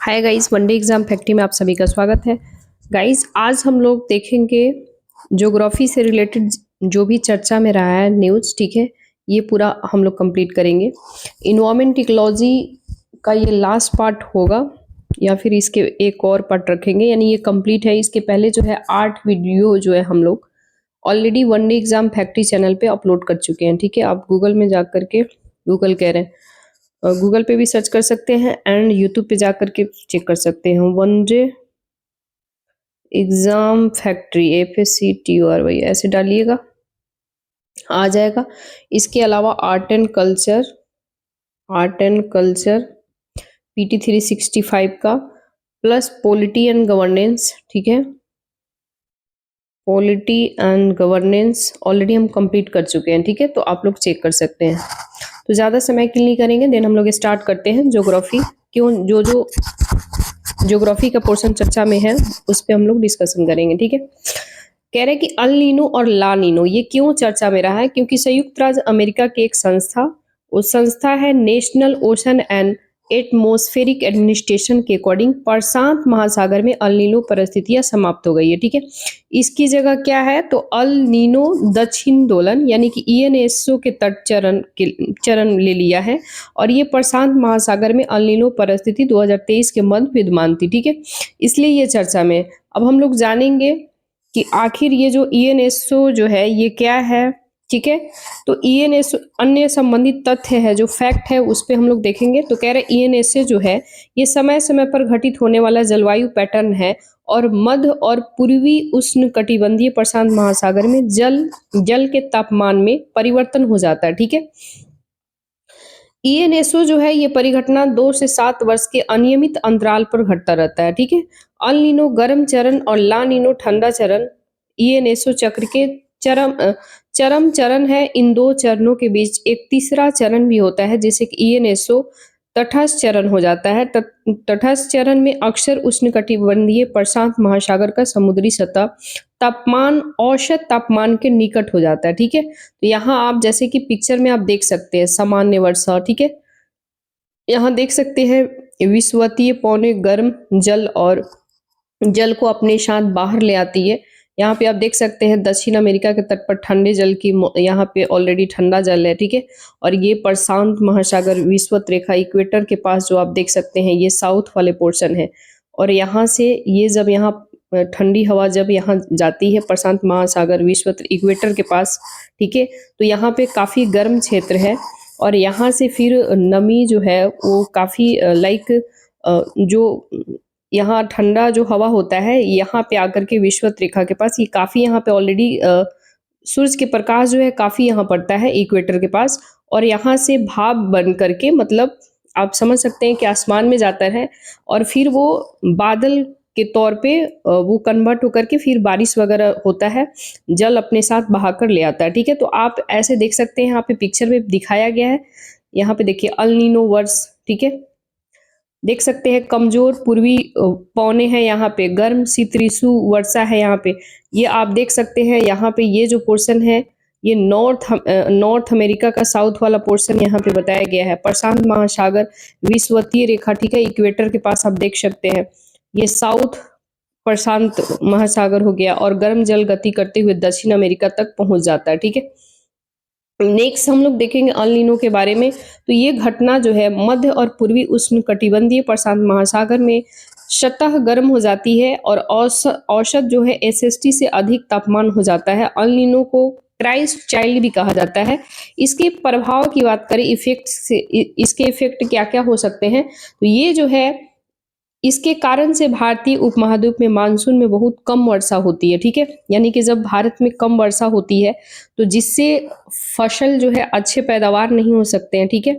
Hi guys, one day exam factory में आप सभी का स्वागत है। गाइस, आज हम लोग देखेंगे ज्योग्राफी से रिलेटेड जो भी चर्चा में रहा है न्यूज़, ठीक है। ये पूरा हम लोग कंप्लीट करेंगे। इन्वायरमेंट इकोलॉजी का ये लास्ट पार्ट होगा या फिर इसके एक और पार्ट रखेंगे, यानी ये कंप्लीट है। इसके पहले जो है 8 वीडियो जो है हम लोग already one day exam factory channel पे अपलोड कर चुके हैं, ठीक है। आप गूगल में जा करके, गूगल कह रहे हैं, गूगल पे भी सर्च कर सकते हैं एंड यूट्यूब पे जा करके चेक कर सकते हैं। वनडे एग्जाम फैक्ट्री FACTURY ऐसे डालिएगा, आ जाएगा। इसके अलावा आर्ट एंड कल्चर PT 365 का, प्लस पॉलिटी एंड गवर्नेंस, ठीक है। पॉलिटी एंड गवर्नेंस ऑलरेडी हम कंप्लीट कर चुके हैं, ठीक है। तो आप लोग चेक कर सकते हैं। तो ज़्यादा समय के लिए नहीं करेंगे, देन हम लोग स्टार्ट करते हैं। ज्योग्राफी क्यों जो ज्योग्राफी का पोर्शन चर्चा में है उस पर हम लोग डिस्कशन करेंगे, ठीक है। कह रहे हैं कि अल नीनो और ला नीनो ये क्यों चर्चा में रहा है, क्योंकि संयुक्त राज्य अमेरिका की एक संस्था, उस संस्था है national ocean and atmospheric administration के अकॉर्डिंग प्रशांत महासागर में अल नीनो परिस्थितियां समाप्त हो गई है, ठीक है। इसकी जगह क्या है, तो अल नीनो दक्षिण दोलन यानी कि ENSO के तट चरण ले लिया है, और ये प्रशांत महासागर में अल नीनो परिस्थिति 2023 के मध्य विद्यमान थी, ठीक है। इसलिए ये चर्चा में। अब हम लोग जानेंगे कि आखिर ये जो ENSO जो है ये क्या है, ठीक है। तो ENSO अन्य संबंधित तथ्य है, जो फैक्ट है उस पे हम लोग देखेंगे। तो कह रहे ENSO जो है ये समय समय पर घटित होने वाला जलवायु पैटर्न है, और मध्य और पूर्वी उष्णकटिबंधीय प्रशांत महासागर में जल के तापमान में परिवर्तन हो जाता है, ठीक है। ENSO जो है ये परिघटना 2 से 7 वर्ष के अनियमित अंतराल पर घटता रहता है, ठीक है। अल नीनो गर्म चरण और ला नीनो ठंडा चरण ENSO चक्र के चरम चरण है। इन दो चरणों के बीच एक तीसरा चरण भी होता है, जैसे कि ENSO तटस्थ चरण हो जाता है। तटस्थ चरण में अक्सर उष्णकटिबंधीय प्रशांत महासागर का समुद्री सतह तापमान औसत तापमान के निकट हो जाता है, ठीक है। तो यहाँ आप जैसे कि पिक्चर में आप देख सकते हैं सामान्य वर्षा, ठीक है। यहाँ देख सकते हैं विषुवतीय पौने गर्म जल और जल को अपने साथ बाहर ले आती है। यहाँ पे आप देख सकते हैं दक्षिण अमेरिका के तट पर ठंडे जल की यहाँ पे ऑलरेडी ठंडा जल है, ठीक है। और ये प्रशांत महासागर विषुवत रेखा इक्वेटर के पास जो आप देख सकते हैं ये साउथ वाले पोर्शन है, और यहाँ से ये जब यहाँ ठंडी हवा जब यहाँ जाती है प्रशांत महासागर विषुवत इक्वेटर के पास, ठीक है, तो यहाँ पे काफ़ी गर्म क्षेत्र है, और यहाँ से फिर नमी जो है वो काफ़ी जो यहाँ ठंडा जो हवा होता है यहाँ पे आकर के विषुवत रेखा के पास ये काफ़ी यहाँ पे ऑलरेडी सूरज के प्रकाश जो है काफ़ी यहाँ पड़ता है इक्वेटर के पास, और यहाँ से भाप बन करके मतलब आप समझ सकते हैं कि आसमान में जाता है, और फिर वो बादल के तौर पे वो कन्वर्ट होकर के फिर बारिश वगैरह होता है, जल अपने साथ बहा कर ले आता है, ठीक है। तो आप ऐसे देख सकते हैं, यहाँ पे पिक्चर में दिखाया गया है। यहाँ पे देखिए अल नीनो वर्ष, ठीक है, देख सकते हैं कमजोर पूर्वी पौने हैं, यहाँ पे गर्म शीत ऋतु वर्षा है। यहाँ पे ये आप देख सकते हैं, यहाँ पे ये जो पोर्शन है ये नॉर्थ अमेरिका का साउथ वाला पोर्शन यहाँ पे बताया गया है। प्रशांत महासागर विषुवतीय रेखा, ठीक है, इक्वेटर के पास आप देख सकते हैं ये साउथ प्रशांत महासागर हो गया, और गर्म जल गति करते हुए दक्षिण अमेरिका तक पहुंच जाता है, ठीक है। नेक्स्ट हम लोग देखेंगे अल नीनो के बारे में। तो ये घटना जो है मध्य और पूर्वी उष्णकटिबंधीय प्रशांत महासागर में सतह गर्म हो जाती है, और औसत जो है SST से अधिक तापमान हो जाता है। अल नीनो को क्राइस्ट चाइल्ड भी कहा जाता है। इसके प्रभाव की बात करें, इफेक्ट से, इसके इफेक्ट क्या क्या हो सकते हैं, तो ये जो है इसके कारण से भारतीय उपमहाद्वीप में मानसून में बहुत कम वर्षा होती है, ठीक है। यानी कि जब भारत में कम वर्षा होती है तो जिससे फसल जो है अच्छे पैदावार नहीं हो सकते हैं, ठीक है।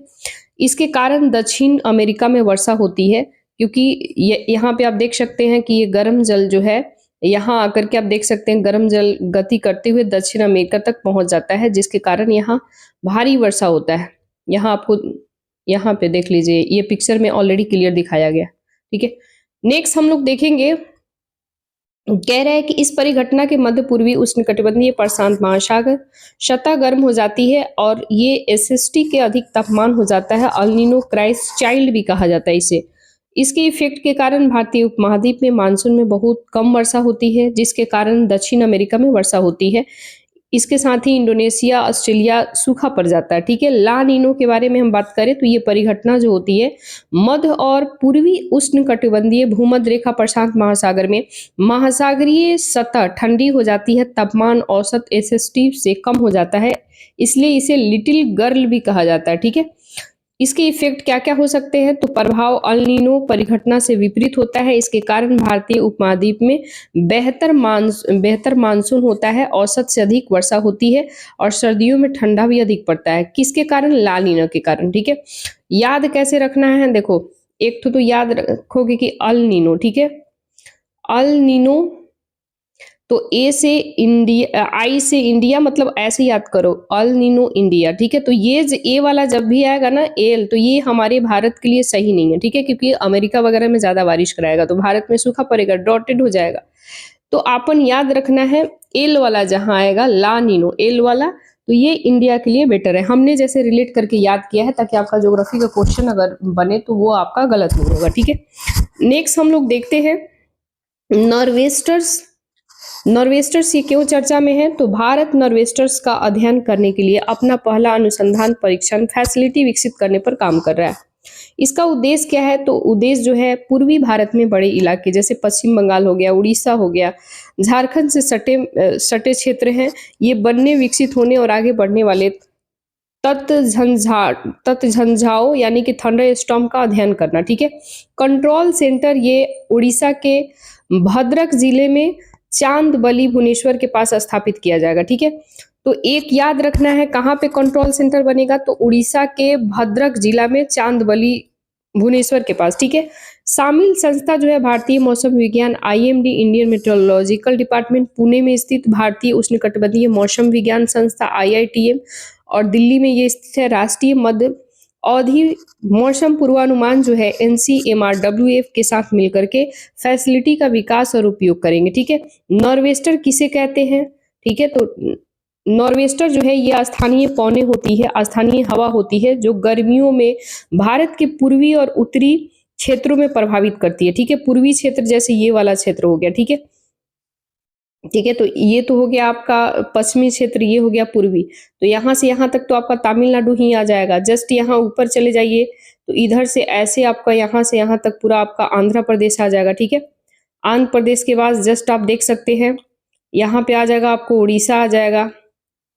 इसके कारण दक्षिण अमेरिका में वर्षा होती है, क्योंकि यहाँ पे आप देख सकते हैं कि ये गर्म जल जो है यहाँ आकर के आप देख सकते हैं गर्म जल गति करते हुए दक्षिण अमेरिका तक पहुंच जाता है, जिसके कारण यहाँ भारी वर्षा होता है। यहाँ आपको यहाँ पे देख लीजिए, ये पिक्चर में ऑलरेडी क्लियर दिखाया गया, ठीक है। नेक्स्ट हम लोग देखेंगे, कह रहे हैं कि इस परिघटना के मध्य पूर्वी उष्णकटिबंधीय प्रशांत महासागर सतह गर्म हो जाती है, और ये SST के अधिक तापमान हो जाता है। अल नीनो क्राइस्ट चाइल्ड भी कहा जाता है इसे। इसके इफ़ेक्ट के कारण भारतीय उपमहाद्वीप में मानसून में बहुत कम वर्षा होती है, जिसके कारण दक्षिण अमेरिका में वर्षा होती है। इसके साथ ही इंडोनेशिया, ऑस्ट्रेलिया सूखा पड़ जाता है, ठीक है? ला नीनो के बारे में हम बात करें तो ये परिघटना जो होती है, मध्य और पूर्वी उष्णकटिबंधीय भूमध्य रेखा प्रशांत महासागर में महासागरीय सतह ठंडी हो जाती है, तापमान औसत एसएसटी से कम हो जाता है, इसलिए इसे लिटिल गर्ल भी कहा जाता है, ठीक है? इसके इफ़ेक्ट क्या-क्या हो सकते हैं? तो प्रभाव अल नीनो परिघटना से विपरीत होता है। इसके कारण भारतीय उपमहाद्वीप में बेहतर मानसून होता है, औसत से अधिक वर्षा होती है और सर्दियों में ठंडा भी अधिक पड़ता है। किसके कारण? ला नीनो के कारण, ठीक है? याद कैसे रखना है? देखो, एक तो याद रखोगे कि अल नीनो, ठीक है? अल नीनो तो ए से इंडिया, आई से इंडिया, मतलब ऐसे याद करो, अल नीनो इंडिया, ठीक है? तो ये ए वाला जब भी आएगा ना, एल, तो ये हमारे भारत के लिए सही नहीं है, ठीक है? क्योंकि अमेरिका वगैरह में ज्यादा बारिश कराएगा तो भारत में सूखा पड़ेगा, डॉटेड हो जाएगा। तो आपन याद रखना है, एल वाला जहां आएगा, ला नीनो, एल वाला, तो ये इंडिया के लिए बेटर है। हमने जैसे रिलेट करके याद किया है ताकि आपका ज्योग्राफी का क्वेश्चन अगर बने तो वो आपका गलत नहीं होगा, ठीक है? नेक्स्ट हम लोग देखते हैं नॉर्वेस्टर्स। नॉर्वेस्टर्स ये क्यों चर्चा में है? तो भारत नॉर्वेस्टर्स का अध्ययन करने के लिए अपना पहला अनुसंधान परीक्षण फैसिलिटी विकसित करने पर काम कर रहा है। इसका उद्देश्य क्या है? तो उद्देश्य जो है, पूर्वी भारत में बड़े इलाके जैसे पश्चिम बंगाल हो गया, उड़ीसा हो गया, झारखंड से सटे क्षेत्र हैं, ये बनने, विकसित होने और आगे बढ़ने वाले तत्झंझाओं यानी कि थंडर स्टॉर्म का अध्ययन करना, ठीक है? कंट्रोल सेंटर ये उड़ीसा के भद्रक जिले में चांदबली भुवनेश्वर के पास स्थापित किया जाएगा, ठीक है? तो एक याद रखना है, कहाँ पे कंट्रोल सेंटर बनेगा? तो उड़ीसा के भद्रक जिला में चांदबली भुवनेश्वर के पास, ठीक है? शामिल संस्था जो है, भारतीय मौसम विज्ञान IMD, Indian meteorological department, Pune में स्थित भारतीय उष्णकटिबंधीय मौसम विज्ञान संस्था आईआईटीएम, और दिल्ली में ये स्थित है राष्ट्रीय मध्य अवधि मौसम पूर्वानुमान जो है एनसीएमआरडब्ल्यूएफ के साथ मिलकर के फैसिलिटी का विकास और उपयोग करेंगे, ठीक है? नॉर्वेस्टर किसे कहते हैं? ठीक है, तो नॉर्वेस्टर जो है ये स्थानीय पौने होती है, स्थानीय हवा होती है जो गर्मियों में भारत के पूर्वी और उत्तरी क्षेत्रों में प्रभावित करती है, ठीक है? पूर्वी क्षेत्र जैसे ये वाला क्षेत्र हो गया, ठीक है? ठीक है, तो ये तो हो गया आपका पश्चिमी क्षेत्र, ये हो गया पूर्वी। तो यहाँ से यहाँ तक तो आपका तमिलनाडु ही आ जाएगा। जस्ट यहाँ ऊपर चले जाइए तो इधर से ऐसे आपका यहाँ से यहाँ तक पूरा आपका आंध्र प्रदेश आ जाएगा, ठीक है? आंध्र प्रदेश के बाद जस्ट आप देख सकते हैं यहाँ पे आ जाएगा आपको उड़ीसा आ जाएगा।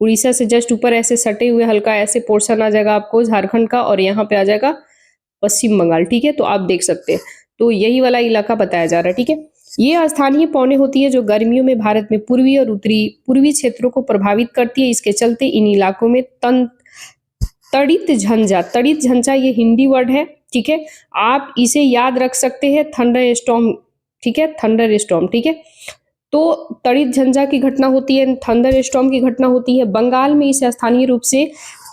उड़ीसा से जस्ट ऊपर ऐसे सटे हुए हल्का ऐसे पोर्शन आ जाएगा आपको झारखंड का, और यहाँ पे आ जाएगा पश्चिम बंगाल, ठीक है? तो आप देख सकते हैं, तो यही वाला इलाका बताया जा रहा है, ठीक है? ये स्थानीय पौने होती है जो गर्मियों में भारत में पूर्वी और पूर्वी क्षेत्रों को प्रभावित करती है। इसके चलते इन इलाकों में तड़ित झंझा ये हिंदी वर्ड है, ठीक है? आप इसे याद रख सकते हैं, थंडर स्टॉर्म, ठीक है? थंडर स्टॉर्म, ठीक है? तो तड़ित झंझा की घटना होती है, थंडर स्टॉर्म की घटना होती है। बंगाल में इसे स्थानीय रूप से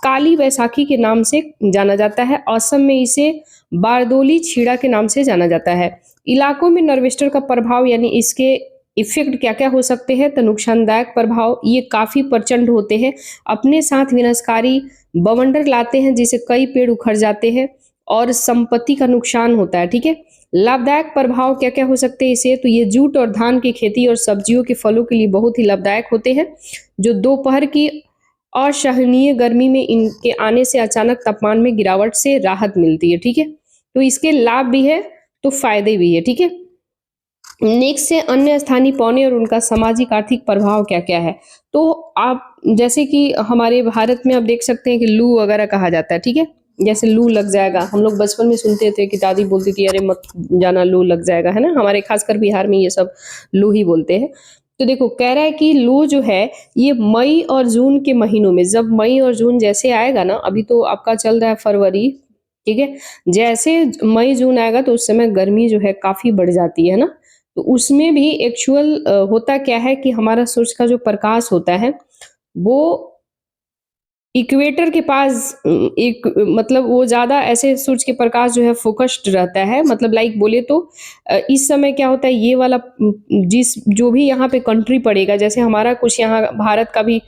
काली बैसाखी के नाम से जाना जाता है। असम में इसे बारदोली छीड़ा के नाम से जाना जाता है। इलाकों में नॉर्वेस्टर का प्रभाव यानी इसके इफेक्ट क्या क्या हो सकते हैं? तो नुकसानदायक प्रभाव ये काफी प्रचंड होते हैं, अपने साथ विनाशकारी बवंडर लाते हैं जिससे कई पेड़ उखड़ जाते हैं और संपत्ति का नुकसान होता है, ठीक है? लाभदायक प्रभाव क्या क्या हो सकते हैं इसे? तो ये जूट और धान की खेती और सब्जियों के फलों के लिए बहुत ही लाभदायक होते हैं, जो दोपहर की असहनीय गर्मी में इनके आने से अचानक तापमान में गिरावट से राहत मिलती है, ठीक है? तो इसके लाभ भी है तो फायदे भी है, ठीक है? नेक्स्ट है अन्य स्थानीय पौने और उनका सामाजिक आर्थिक प्रभाव क्या क्या है? तो आप जैसे कि हमारे भारत में आप देख सकते हैं कि लू वगैरह कहा जाता है, ठीक है? जैसे लू लग जाएगा, हम लोग बचपन में सुनते थे कि दादी बोलती थी अरे मत जाना लू लग जाएगा, है ना? हमारे खासकर बिहार में ये सब लू ही बोलते हैं। तो देखो कह रहा है कि लू जो है ये मई और जून के महीनों में, जब मई और जून जैसे आएगा ना, अभी तो आपका चल रहा है फरवरी, ठीक है? जैसे मई जून आएगा तो उस समय गर्मी जो है काफी बढ़ जाती है ना, तो उसमें भी एक्चुअल होता क्या है कि हमारा सूरज का जो प्रकाश होता है वो इक्वेटर के पास एक मतलब वो ज्यादा ऐसे सूरज के प्रकाश जो है फोकस्ड रहता है, मतलब लाइक बोले तो इस समय क्या होता है ये वाला जिस जो भी यहाँ पे कंट्री पड़ेगा, जैसे हमारा कुछ यहाँ भारत का भी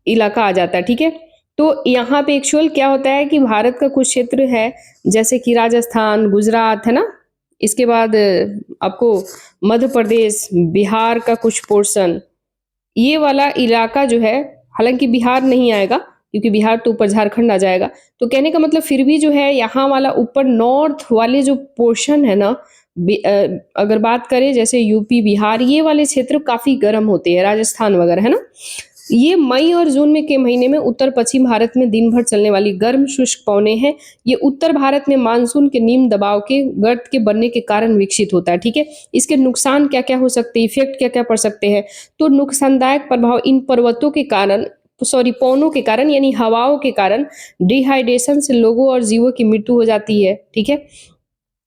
इलाका आ जाता है, ठीक है? तो यहाँ पे एक्चुअल क्या होता है कि भारत का कुछ क्षेत्र है जैसे कि राजस्थान, गुजरात, है ना? इसके बाद आपको मध्य प्रदेश, बिहार का कुछ पोर्शन, ये वाला इलाका जो है, हालांकि बिहार नहीं आएगा क्योंकि बिहार तो ऊपर झारखंड आ जाएगा। तो कहने का मतलब फिर भी जो है यहाँ वाला ऊपर नॉर्थ वाले जो पोर्शन है ना, अगर बात करें जैसे यूपी, बिहार, ये वाले क्षेत्र काफी गर्म होते हैं, राजस्थान वगैरह, है ना। ये मई और जून में के महीने में उत्तर पश्चिम भारत में दिन भर चलने वाली गर्म शुष्क पवने हैं। ये उत्तर भारत में मानसून के निम्न दबाव के गर्त के बनने के कारण विकसित होता है, ठीक है। इसके नुकसान क्या क्या हो सकते हैं, इफेक्ट क्या क्या पड़ सकते हैं, तो नुकसानदायक प्रभाव इन पर्वतों के कारण, सॉरी पवनों के कारण यानी हवाओं के कारण डिहाइड्रेशन से लोगों और जीवों की मृत्यु हो जाती है, ठीक है,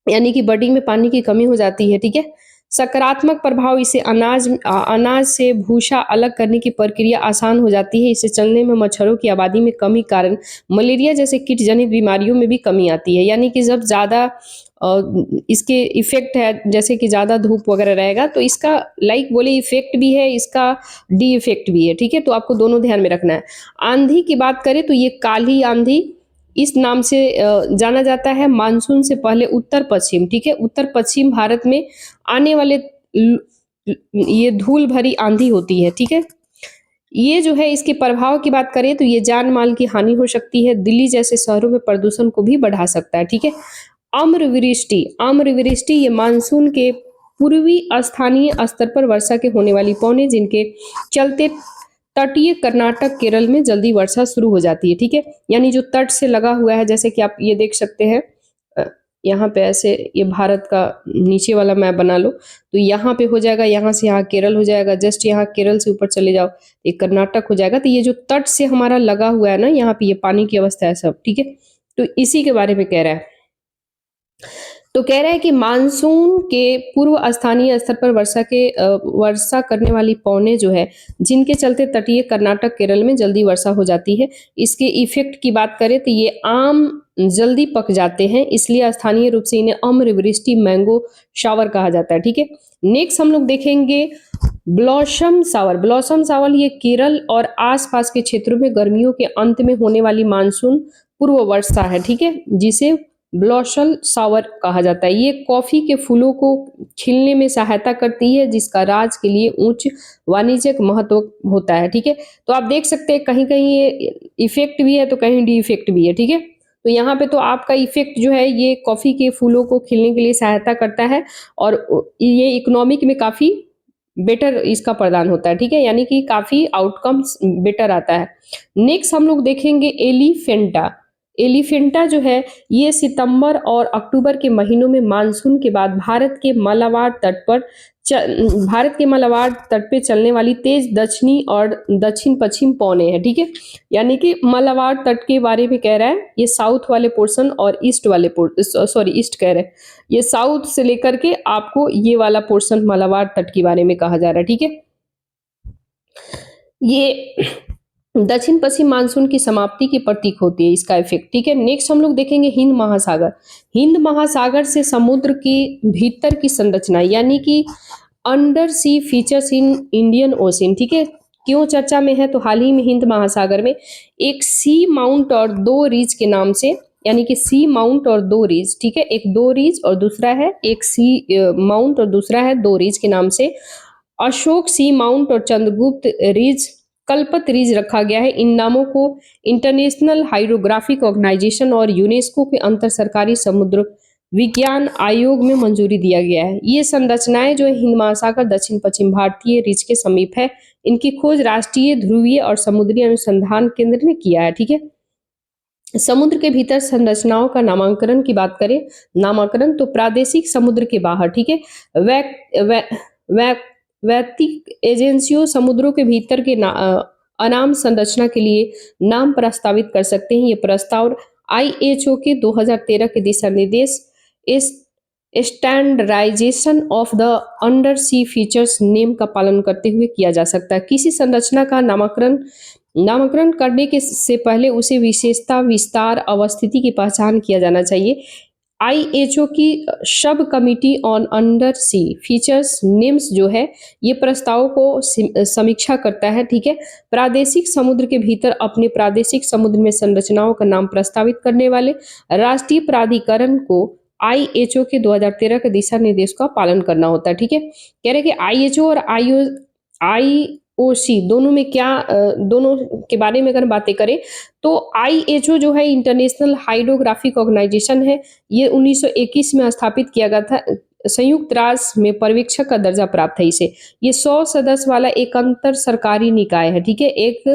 यानी कि बॉडी में पानी की कमी हो जाती है, ठीक है। सकारात्मक प्रभाव, इसे अनाज से भूसा अलग करने की प्रक्रिया आसान हो जाती है। इससे चलने में मच्छरों की आबादी में कमी कारण मलेरिया जैसे कीट जनित बीमारियों में भी कमी आती है। यानी कि जब ज़्यादा इसके इफेक्ट है, जैसे कि ज़्यादा धूप वगैरह रहेगा तो इसका लाइक बोले इफेक्ट भी है, इसका डी इफेक्ट भी है, ठीक है। तो आपको दोनों ध्यान में रखना है। आंधी की बात करें तो ये काली आंधी इस नाम से जाना जाता है। मानसून से पहले उत्तर पश्चिम, ठीक है, उत्तर पश्चिम भारत में आने वाले ये धूल भरी आंधी होती है, ठीक है। ये जो है इसके प्रभाव की बात करें तो ये जान माल की हानि हो सकती है, दिल्ली जैसे शहरों में प्रदूषण को भी बढ़ा सकता है, ठीक है। आम्रवृष्टि, आम्रवृष्टि ये मानसून के पूर्वी स्थानीय स्तर पर वर्षा के होने वाली पौने जिनके चलते तटीय कर्नाटक केरल में जल्दी वर्षा शुरू हो जाती है, ठीक है। यानी जो तट से लगा हुआ है, जैसे कि आप ये देख सकते हैं, यहाँ पे ऐसे ये भारत का नीचे वाला मैप बना लो तो यहाँ पे हो जाएगा, यहाँ से यहाँ केरल हो जाएगा, जस्ट यहाँ केरल से ऊपर चले जाओ ये कर्नाटक हो जाएगा। तो ये जो तट से हमारा लगा हुआ है ना, यहाँ पे ये पानी की अवस्था है सब, ठीक है। तो इसी के बारे में कह रहा है। तो कह रहा है कि मानसून के पूर्व स्थानीय स्तर पर वर्षा करने वाली पौने जो है जिनके चलते तटीय कर्नाटक केरल में जल्दी वर्षा हो जाती है। इसके इफेक्ट की बात करें तो ये आम जल्दी पक जाते हैं, इसलिए स्थानीय रूप से इन्हें अम्रवृष्टि, मैंगो शावर कहा जाता है, ठीक है। नेक्स्ट हम लोग देखेंगे ब्लॉसम सावर। ब्लॉसम सावर ये केरल और आसपास के क्षेत्रों में गर्मियों के अंत में होने वाली मानसून पूर्व वर्षा है, ठीक है, जिसे ब्लॉसम सावर कहा जाता है। ये कॉफी के फूलों को खिलने में सहायता करती है, जिसका राज्य के लिए उच्च वाणिज्यिक महत्व होता है, ठीक है। तो आप देख सकते हैं कहीं कहीं ये इफेक्ट भी है तो कहीं डी इफेक्ट भी है, ठीक है। तो यहाँ पे तो आपका इफेक्ट जो है ये कॉफी के फूलों को खिलने के लिए सहायता करता है और ये इकोनॉमिक में काफी बेटर इसका प्रदान होता है, ठीक है, यानी कि काफी आउटकम्स बेटर आता है। नेक्स्ट हम लोग देखेंगे एलिफेंटा। एलिफेंटा जो है ये सितंबर और अक्टूबर के महीनों में मानसून के बाद भारत के मालाबार तट पे चलने वाली तेज दक्षिणी और दक्षिण पश्चिम पवने हैं, ठीक है। यानी कि मालाबार तट के बारे में कह रहा है, ये साउथ वाले पोर्शन और ईस्ट वाले ईस्ट कह रहे हैं, ये साउथ से लेकर के आपको ये वाला पोर्शन मालाबार तट के बारे में कहा जा रहा है, ठीक है। ये दक्षिण पश्चिम मानसून की समाप्ति की प्रतीक होती है इसका इफेक्ट, ठीक है। नेक्स्ट हम लोग देखेंगे हिंद महासागर। हिंद महासागर से समुद्र की भीतर की संरचना यानी कि under sea features in Indian ocean, ठीक है, क्यों चर्चा में है तो हाल ही में हिंद महासागर में एक सी माउंट और दो रिज के नाम से, यानी कि सी माउंट और दो रिज, ठीक है, एक दो रिज और दूसरा है एक सी माउंट और दूसरा है दो रिज के नाम से अशोक सी माउंट और चंद्रगुप्त रिज, कल्पत रिज रखा गया है। इन नामों को इंटरनेशनल हाइड्रोग्राफिक ऑर्गेनाइजेशन और यूनेस्को के अंतर सरकारी समुद्र विज्ञान आयोग में मंजूरी दिया गया है। ये संरचनाएं जो है हिंद महासागर दक्षिण पश्चिम भारतीय रिज के समीप है। इनकी खोज राष्ट्रीय ध्रुवीय और समुद्री अनुसंधान केंद्र ने किया है, ठीक है। समुद्र के भीतर संरचनाओं का नामांकन की बात करें, नामांकन तो प्रादेशिक समुद्र के बाहर, ठीक है, वैयक्तिक एजेंसियों समुद्रों के भीतर के अनाम संरचना के लिए नाम प्रस्तावित कर सकते हैं। ये प्रस्ताव IHO के 2013 के दिशा निर्देश standardization of the under sea features name का पालन करते हुए किया जा सकता है। किसी संरचना का नामकरण करने के से पहले उसे विशेषता, विस्तार, अवस्थिति की पहचान किया जाना चाहिए। IHO की sub committee on under sea features names जो है ये प्रस्ताव को समीक्षा करता है, ठीक है। प्रादेशिक समुद्र के भीतर अपने प्रादेशिक समुद्र में संरचनाओं का नाम प्रस्तावित करने वाले राष्ट्रीय प्राधिकरण को IHO के 2013 के दिशा निर्देश का पालन करना होता है। ठीक है, कह रहे हैं कि IHO और IOC दोनों में क्या दोनों के बारे में अगर बातें करें तो IHO जो है इंटरनेशनल हाइड्रोग्राफिक ऑर्गेनाइजेशन है। ये 1921 में स्थापित किया गया था। संयुक्त राष्ट्र में पर्यवेक्षक का दर्जा प्राप्त है इसे। ये 100 सदस्य वाला एक अंतर सरकारी निकाय है। ठीक है, एक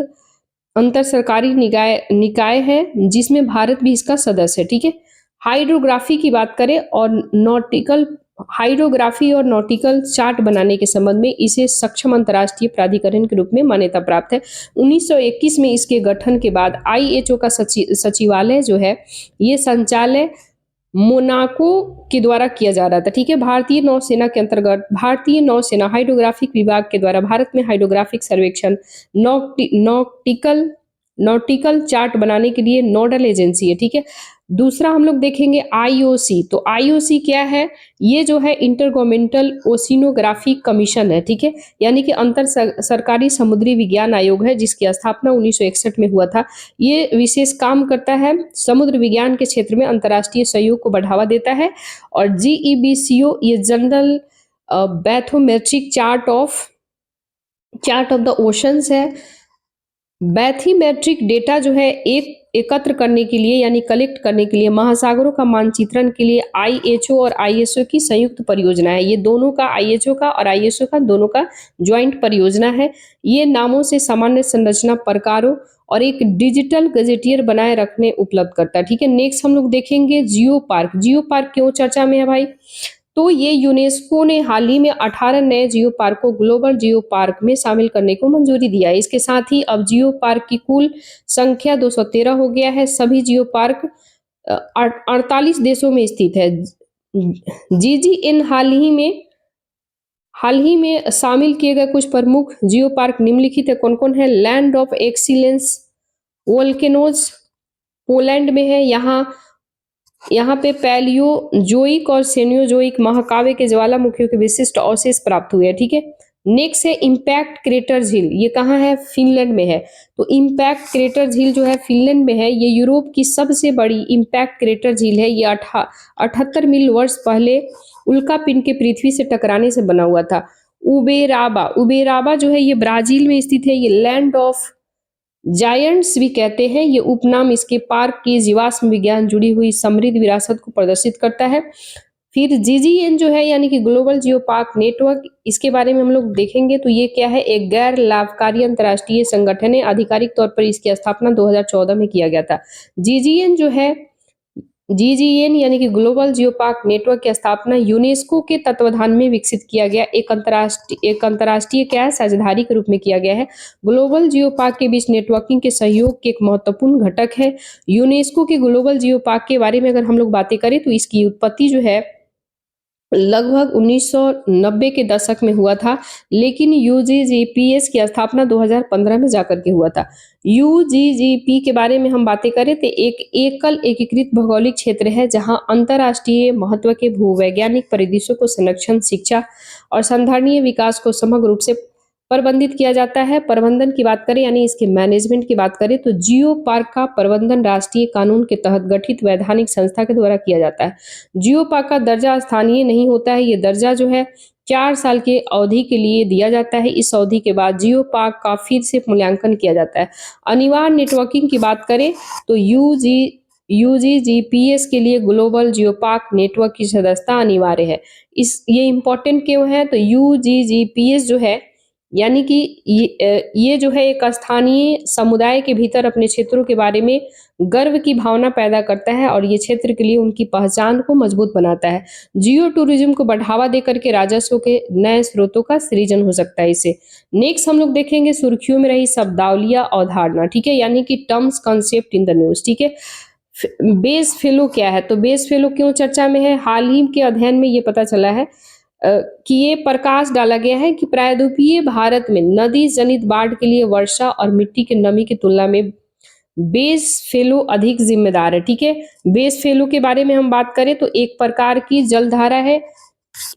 अंतर सरकारी निकाय निकाय है जिसमें भारत भी इसका सदस्य है। ठीक है, हाइड्रोग्राफी की बात करें और नॉटिकल हाइड्रोग्राफी और नॉटिकल चार्ट बनाने के संबंध में इसे सक्षम अंतर्राष्ट्रीय प्राधिकरण के रूप में मान्यता प्राप्त है। 1921 में इसके गठन के बाद IHO का सचिवालय जो है ये संचालय मोनाको के द्वारा किया जा रहा था। ठीक है, भारतीय नौसेना के अंतर्गत भारतीय नौसेना हाइड्रोग्राफिक विभाग के द्वारा भारत में हाइड्रोग्राफिक सर्वेक्षण नॉटिकल नॉटिकल चार्ट बनाने के लिए नोडल एजेंसी है। ठीक है, दूसरा हम लोग देखेंगे IOC। तो IOC क्या है? ये जो है इंटर गवर्नमेंटल ओशिनोग्राफी कमीशन है। ठीक है, यानी कि अंतर सरकारी समुद्री विज्ञान आयोग है जिसकी स्थापना 1961 में हुआ था। ये विशेष काम करता है समुद्र विज्ञान के क्षेत्र में अंतर्राष्ट्रीय सहयोग को बढ़ावा देता है। और GEBCO ये general bathymetric chart of the oceans है। बैथीमेट्रिक डेटा जो है एक एकत्र करने के लिए यानी कलेक्ट करने के लिए महासागरों का मानचित्रण के लिए IHO और ISO की संयुक्त परियोजना है। ये दोनों का IHO का और ISO का दोनों का ज्वाइंट परियोजना है। ये नामों से सामान्य संरचना प्रकारों और एक डिजिटल गजेटियर बनाए रखने उपलब्ध करता है। ठीक है, नेक्स्ट हम लोग देखेंगे जियो पार्क। जियो पार्क क्यों चर्चा में है भाई? तो ये यूनेस्को ने हाल ही में 18 नए जियो पार्क को ग्लोबल जियो पार्क में शामिल करने को मंजूरी दिया है। इसके साथ ही अब जियो पार्क की कुल संख्या 213 हो गया है। सभी जियो पार्क 48 देशों में स्थित है। GGN हाल ही में शामिल किए गए कुछ प्रमुख जियो पार्क निम्नलिखित है। कौन कौन है? Land of excellence volcanoes Poland में है। यहाँ पे पैलियोजोइक और सेनियोजोइक महाकाव्य के ज्वालामुखियों के विशिष्ट अवशेष प्राप्त हुए हैं। ठीक है, नेक्स्ट है इम्पैक्ट क्रेटर झील। ये कहाँ है? फिनलैंड में है। तो इम्पैक्ट क्रेटर झील जो है फिनलैंड में है। ये यूरोप की सबसे बड़ी इम्पैक्ट क्रेटर झील है। ये 78 मिलियन वर्ष पहले उल्कापिंड के पृथ्वी से टकराने से बना हुआ था। उबेराबा जो है ये ब्राजील में स्थित है। ये लैंड ऑफ जायंट्स भी कहते हैं। ये उपनाम इसके पार्क की जीवाश्म विज्ञान जुड़ी हुई समृद्ध विरासत को प्रदर्शित करता है। फिर GGN जो है यानी कि ग्लोबल जियो पार्क नेटवर्क, इसके बारे में हम लोग देखेंगे। तो ये क्या है? एक गैर लाभकारी अंतर्राष्ट्रीय संगठन है। आधिकारिक तौर पर इसकी स्थापना 2014 में किया गया था। GGN यानी कि ग्लोबल जियो पार्क नेटवर्क की स्थापना यूनेस्को के तत्वाधान में विकसित किया गया एक अंतर्राष्ट्रीय क्या साझेदारी के रूप में किया गया है। ग्लोबल जियो पार्क के बीच नेटवर्किंग के सहयोग के एक महत्वपूर्ण घटक है। यूनेस्को के ग्लोबल जियो पार्क के बारे में अगर हम लोग बातें करें तो इसकी उत्पत्ति जो है लगभग 1990 के दशक में हुआ था, लेकिन UGGPS की स्थापना 2015 में जाकर के हुआ था। UGGP के बारे में हम बातें करें तो एक एकल एकीकृत भौगोलिक क्षेत्र है जहां अंतर्राष्ट्रीय महत्व के भूवैज्ञानिक परिदृश्यों को संरक्षण, शिक्षा और संधारणीय विकास को समग्र रूप से प्रबंधित किया जाता है। प्रबंधन की बात करें यानी इसके मैनेजमेंट की बात करें तो जियो पार्क का प्रबंधन राष्ट्रीय कानून के तहत गठित वैधानिक संस्था के द्वारा किया जाता है। जियो पार्क का दर्जा स्थानीय नहीं होता है। ये दर्जा जो है 4 साल के अवधि के लिए दिया जाता है। इस अवधि के बाद जियो पार्क का फिर से मूल्यांकन किया जाता है। अनिवार्य नेटवर्किंग की बात करें तो UGGPS के लिए ग्लोबल जियो पार्क नेटवर्क की सदस्यता अनिवार्य है। ये इंपॉर्टेंट क्यों है? तो UGGPS जो है यानी कि ये जो है एक स्थानीय समुदाय के भीतर अपने क्षेत्रों के बारे में गर्व की भावना पैदा करता है और ये क्षेत्र के लिए उनकी पहचान को मजबूत बनाता है। जियो टूरिज्म को बढ़ावा देकर के राजस्व के नए स्रोतों का सृजन हो सकता है इससे। नेक्स्ट हम लोग देखेंगे सुर्खियों में रही शब्दावलियां अवधारणा। ठीक है, यानी कि terms concept in the news. ठीक है, बेस फेलो क्या है? तो बेस फेलो क्यों चर्चा में है? हाल ही के अध्ययन में ये पता चला है कि ये प्रकाश डाला गया है कि प्रायद्वीपीय भारत में नदी जनित बाढ़ के लिए वर्षा और मिट्टी की नमी की तुलना में बेस फेलो अधिक जिम्मेदार है। ठीक है, बेस फेलो के बारे में हम बात करें तो एक प्रकार की जलधारा है।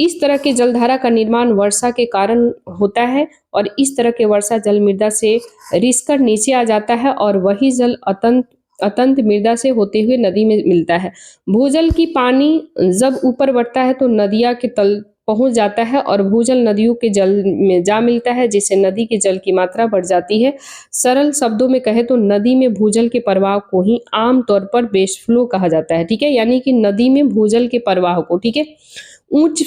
इस तरह के जलधारा का निर्माण वर्षा के कारण होता है और इस तरह के वर्षा जल मृदा से रिसकर नीचे आ जाता है और वही जल अत्यंत मृदा से होते हुए नदी में मिलता है। भूजल की पानी जब ऊपर बढ़ता है तो नदिया के तल पहुंच जाता है और भूजल नदियों के जल में जा मिलता है, जिससे नदी के जल की मात्रा बढ़ जाती है। सरल शब्दों में कहे तो नदी में भूजल के प्रवाह को ही आमतौर पर बेस फ्लो कहा जाता है। ठीक है, यानी कि नदी में भूजल के प्रवाह को, ठीक है, ऊंच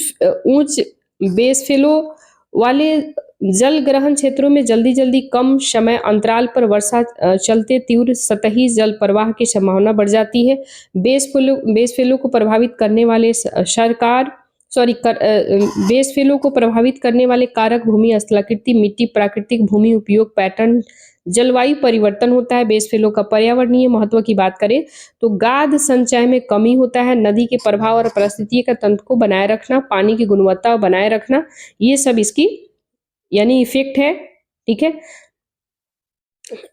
ऊंच बेस फ्लो वाले जल ग्रहण क्षेत्रों में जल्दी जल्दी कम समय अंतराल पर वर्षा चलते तीव्र सतही जल प्रवाह की संभावना बढ़ जाती है। बेस फ्लो को प्रभावित करने वाले सरकार सॉरी बेस फ्लो को प्रभावित करने वाले कारक भूमि स्थलाकृति, मिट्टी, प्राकृतिक भूमि उपयोग पैटर्न, जलवायु परिवर्तन होता है। बेस फ्लो का पर्यावरणीय महत्व की बात करें तो गाद संचय में कमी होता है, नदी के प्रभाव और परिस्थिति का तंत्र को बनाए रखना, पानी की गुणवत्ता बनाए रखना, ये सब इसकी यानी इफेक्ट है। ठीक है,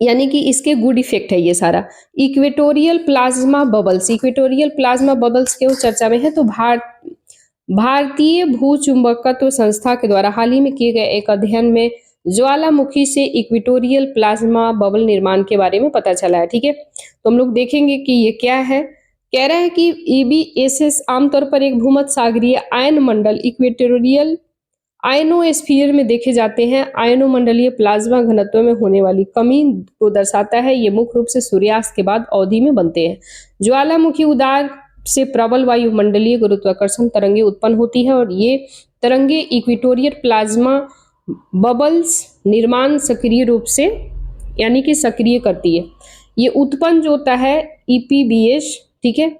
यानी कि इसके गुड इफेक्ट है ये सारा। Equatorial plasma bubbles, equatorial plasma bubbles क्यों चर्चा में है तो भारतीय भूचुंबकत्व संस्था के द्वारा हाल ही में किए गए एक अध्ययन में ज्वालामुखी से इक्वेटोरियल प्लाज्मा बबल निर्माण के बारे में पता चला है। ठीक है, तो हम लोग देखेंगे कि ये क्या है। कह रहा है कि ईबीएसएस आमतौर पर एक भूमध्य सागरीय आयन मंडल इक्वेटोरियल आयनोस्फीयर में देखे जाते हैं। आयनोमंडलीय प्लाज्मा घनत्व में होने वाली कमी को दर्शाता है। ये मुख्य रूप से सूर्यास्त के बाद अवधि में बनते हैं। ज्वालामुखी उद्गार से प्रबल वायुमंडलीय गुरुत्वाकर्षण तरंगे उत्पन्न होती है और ये तरंगे इक्वेटोरियल प्लाज्मा बबल्स निर्माण सक्रिय रूप से यानी कि सक्रिय करती है। ये उत्पन्न जो होता है ईपीबीएस, ठीक है,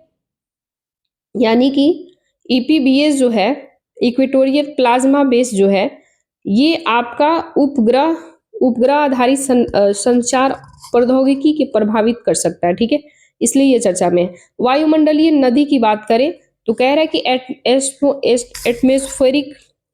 यानी कि ईपीबीएस जो है इक्वेटोरियल प्लाज्मा बेस जो है ये आपका उपग्रह आधारित संचार प्रौद्योगिकी के प्रभावित कर सकता है। ठीक है, इसलिए ये चर्चा में है। वायुमंडलीय नदी की बात करें तो कह रहा है कि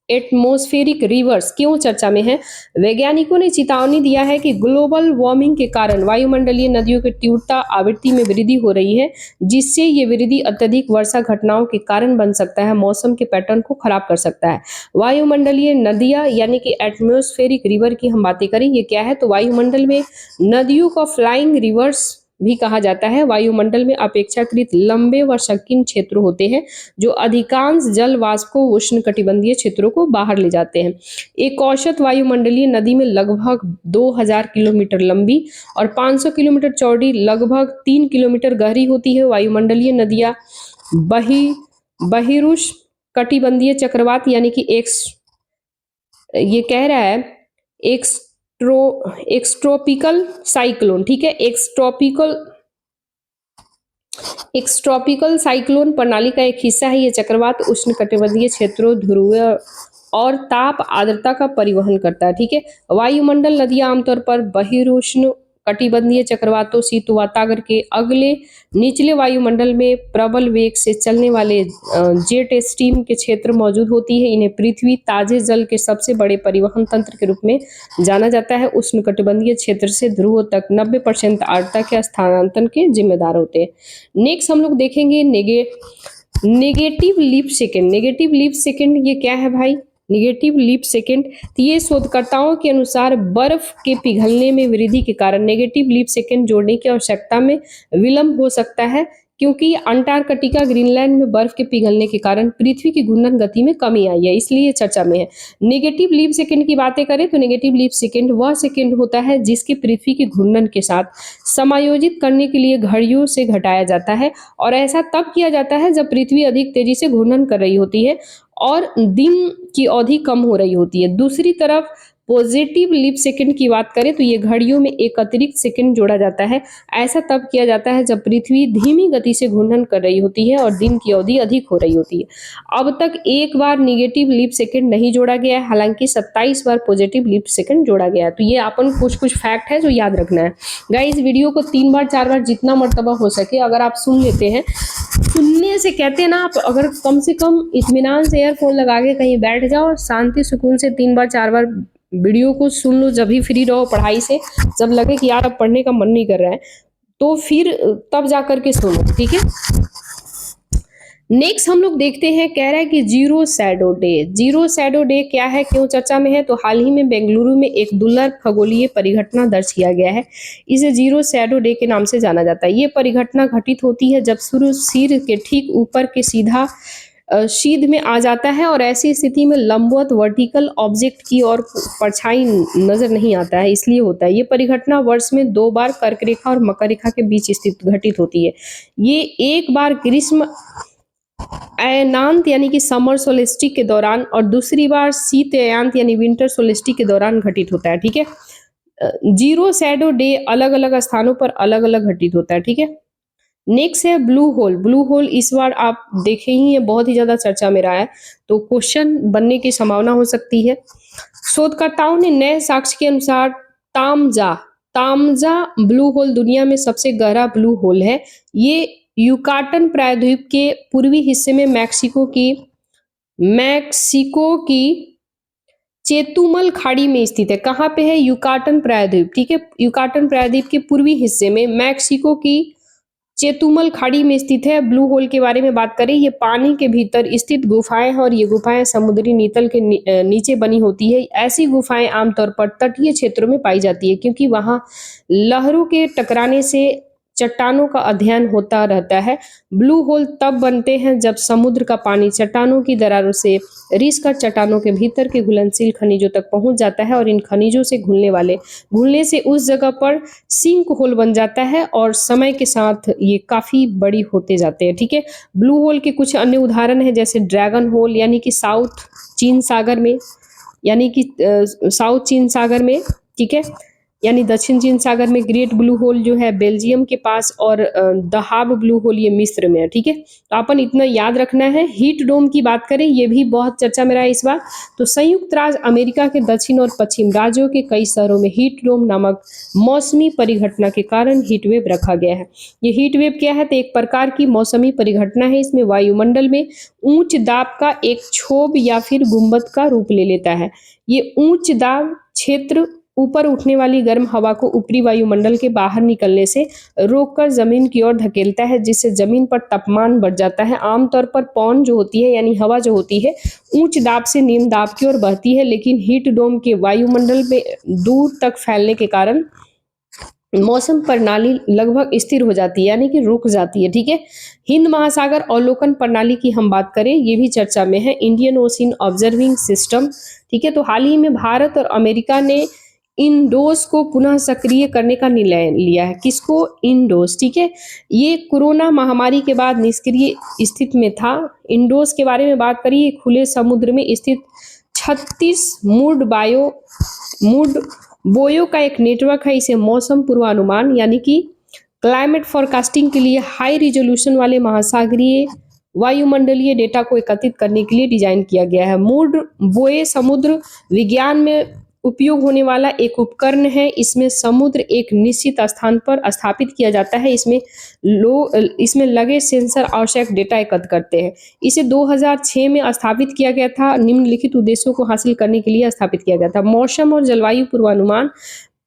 एटमॉस्फेरिक रिवर्स क्यों चर्चा में है। वैज्ञानिकों ने चेतावनी दिया है कि ग्लोबल वार्मिंग के कारण वायुमंडलीय नदियों की तीव्रता आवृत्ति में वृद्धि हो रही है, जिससे ये वृद्धि अत्यधिक वर्षा घटनाओं के कारण बन सकता है, मौसम के पैटर्न को खराब कर सकता है। वायुमंडलीय नदियां यानी कि एटमॉस्फेरिक रिवर की हम बातें करें, ये क्या है तो वायुमंडल में नदियों को फ्लाइंग रिवर्स भी कहा जाता है। वायुमंडल में अपेक्षाकृत लंबे व संकीर्ण क्षेत्र होते हैं जो अधिकांश जल वाष्प को उष्णकटिबंधीय क्षेत्रों को बाहर ले जाते हैं। एक औसत वायुमंडलीय नदी में लगभग 2000 किलोमीटर लंबी और 500 किलोमीटर चौड़ी, लगभग 3 किलोमीटर गहरी होती है। वायुमंडलीय नदियां बहिरुष्ण कटिबंधीय चक्रवात यानी कि ये कह रहा है एक्सट्रॉपिकल साइक्लोन, ठीक है, एक्सट्रॉपिकल साइक्लोन प्रणाली का एक हिस्सा है। ये चक्रवात उष्णकटिबंधीय क्षेत्रों, ध्रुवीय और ताप आर्द्रता का परिवहन करता है। ठीक है, वायुमंडल नदियां आमतौर पर बहिरुष्ण कटिबंधीय चक्रवातों, शीत वातागर के अगले निचले वायुमंडल में प्रबल वेग से चलने वाले जेट स्ट्रीम के क्षेत्र मौजूद होती है। इन्हें पृथ्वी ताजे जल के सबसे बड़े परिवहन तंत्र के रूप में जाना जाता है। उष्णकटिबंधीय क्षेत्र से ध्रुव तक 90% आर्द्रता के स्थानांतरण के जिम्मेदार होते हैं। नेक्स्ट हम लोग देखेंगे negative leap second. Negative leap second ये क्या है भाई? निगेटिव लीप सेकेंड, तो ये शोधकर्ताओं के अनुसार बर्फ के पिघलने में वृद्धि के कारण नेगेटिव लीप सेकेंड जोड़ने की आवश्यकता में विलंब हो सकता है, क्योंकि अंटार्कटिका ग्रीनलैंड में बर्फ के पिघलने के कारण पृथ्वी की घूर्णन गति में कमी आई है, इसलिए चर्चा में है। नेगेटिव लीप सेकेंड की बातें करें तो नेगेटिव लीप सेकेंड वह सेकेंड होता है जिसके पृथ्वी की घूर्णन के साथ समायोजित करने के लिए घड़ियों से घटाया जाता है, और ऐसा तब किया जाता है जब पृथ्वी अधिक तेजी से घूर्णन कर रही होती है और दिन की अवधि कम हो रही होती है। दूसरी तरफ पॉजिटिव लीप सेकेंड की बात करें तो ये घड़ियों में एक अतिरिक्त सेकेंड जोड़ा जाता है। ऐसा तब किया जाता है जब पृथ्वी धीमी गति से घूर्णन कर रही होती है और दिन की अवधि अधिक हो रही होती है। अब तक एक बार निगेटिव लीप सेकेंड नहीं जोड़ा गया है, हालांकि 27 बार पॉजिटिव लीप सेकेंड जोड़ा गया है। तो ये अपन कुछ फैक्ट है जो याद रखना है। गाइस, वीडियो को 3 बार 4 बार जितना मर्तबा हो सके अगर आप सुन लेते हैं, सुनने से कहते हैं ना, आप अगर कम से कम इत्मीनान से ईयरफोन लगा के कहीं बैठ जाओ, शांति सुकून से 3 बार 4 बार वीडियो को सुन लो, जब भी फ्री रहो पढ़ाई से, जब लगे कि यार अब पढ़ने का मन नहीं कर रहा है तो फिर तब जा करके सुनो, ठीक है। नेक्स्ट हम लोग देखते हैं, कह रहा है कि zero shadow day. Zero shadow day क्या है, क्यों चर्चा में है? तो हाल ही में बेंगलुरु में एक दुर्लभ खगोलीय परिघटना दर्ज किया गया है। इसे जीरो शैडो डे के नाम से जाना जाता है। ये परिघटना घटित होती है जब सूर्य सिर के ठीक ऊपर के सीधा सीध में आ जाता है और ऐसी स्थिति में लंबवत वर्टिकल ऑब्जेक्ट की और परछाई नजर नहीं आता है, इसलिए होता है। ये परिघटना वर्ष में 2 बार कर्क रेखा और मकर रेखा के बीच स्थित घटित होती है। ये एक बार ग्रीष्म अयनांत यानी कि समर सोलेस्टिक के दौरान और दूसरी बार शीत अयनांत यानी विंटर सोलेस्टिक के दौरान घटित होता है। ठीक है, जीरो शैडो डे अलग अलग स्थानों पर अलग अलग घटित होता है। ठीक है, नेक्स्ट है ब्लू होल। ब्लू होल इस बार आप देखे ही ये बहुत ही ज्यादा चर्चा में रहा है, तो क्वेश्चन बनने की संभावना हो सकती है। शोधकर्ताओं ने नए साक्ष्य के अनुसार तामजा तामजा ब्लू होल दुनिया में सबसे गहरा ब्लू होल है। ये युकाटन प्रायद्वीप के पूर्वी हिस्से में मैक्सिको की चेतुमल खाड़ी में स्थित है। कहाँ पे है? युकाटन प्रायद्वीप। ठीक है, युकाटन प्रायद्वीप के पूर्वी हिस्से में मैक्सिको की चेतुमल खाड़ी में स्थित है। ब्लू होल के बारे में बात करें, ये पानी के भीतर स्थित गुफाएं हैं और ये गुफाएं समुद्री नीतल के नीचे बनी होती है। ऐसी गुफाएं आमतौर पर तटीय क्षेत्रों में पाई जाती है क्योंकि वहां लहरों के टकराने से चट्टानों का अध्ययन होता रहता है। ब्लू होल तब बनते हैं जब समुद्र का पानी चट्टानों की दरारों से रिस कर चट्टानों के भीतर के घुलनशील खनिजों तक पहुंच जाता है और इन खनिजों से घुलने से उस जगह पर सिंक होल बन जाता है और समय के साथ ये काफी बड़ी होते जाते हैं। ठीक है, ब्लू होल के कुछ अन्य उदाहरण है जैसे ड्रैगन होल यानी कि साउथ चीन सागर में, यानी कि साउथ चीन सागर में। ठीक है, यानी दक्षिण चीन सागर में ग्रेट ब्लू होल जो है बेल्जियम के पास, और दहाब ब्लू होल ये मिस्र में है। ठीक है, तो अपन इतना याद रखना है। हीट डोम की बात करें, ये भी बहुत चर्चा में रहा है इस बार। तो संयुक्त राज्य अमेरिका के दक्षिण और पश्चिम राज्यों के कई शहरों में हीट डोम नामक मौसमी परिघटना के कारण हीट वेव रखा गया है। ये हीट वेव क्या है? तो एक प्रकार की मौसमी परिघटना है। इसमें वायुमंडल में उच्च दाब का एक क्षोभ या फिर गुंबद का रूप ले लेता है। ये उच्च दाब क्षेत्र ऊपर उठने वाली गर्म हवा को ऊपरी वायुमंडल के बाहर निकलने से रोककर जमीन की ओर धकेलता है, जिससे जमीन पर तापमान बढ़ जाता है। आमतौर पर पवन जो होती है यानी हवा जो होती है उच्च दाब से निम्न दाब की ओर बहती है, लेकिन हीट डोम के वायुमंडल में दूर तक फैलने के कारण मौसम प्रणाली लगभग स्थिर हो जाती है यानी कि रुक जाती है। ठीक है, हिंद महासागर अवलोकन प्रणाली की हम बात करें, ये भी चर्चा में है, इंडियन ओशियन ऑब्जर्विंग सिस्टम। ठीक है, तो हाल ही में भारत और अमेरिका ने इंडोस को पुनः सक्रिय करने का निर्णय लिया है। किसको? इंडोस। ठीक है, ये कोरोना महामारी के बाद निष्क्रिय स्थिति में था। इंडोस के बारे में बात करिए, खुले समुद्र में स्थित 36 मूड बोयो का एक नेटवर्क है। इसे मौसम पूर्वानुमान यानी कि क्लाइमेट फोरकास्टिंग के लिए हाई रिजोल्यूशन वाले महासागरीय वायुमंडलीय डेटा को एकत्रित करने के लिए डिजाइन किया गया है। मूड बोए समुद्र विज्ञान में उपयोग होने वाला एक उपकरण है। इसमें समुद्र एक निश्चित स्थान पर स्थापित किया जाता है। इसमें लगे सेंसर आवश्यक डेटा एकत्र करते हैं। इसे 2006 में स्थापित किया गया था। निम्नलिखित उद्देश्यों को हासिल करने के लिए स्थापित किया गया था। मौसम और जलवायु पूर्वानुमान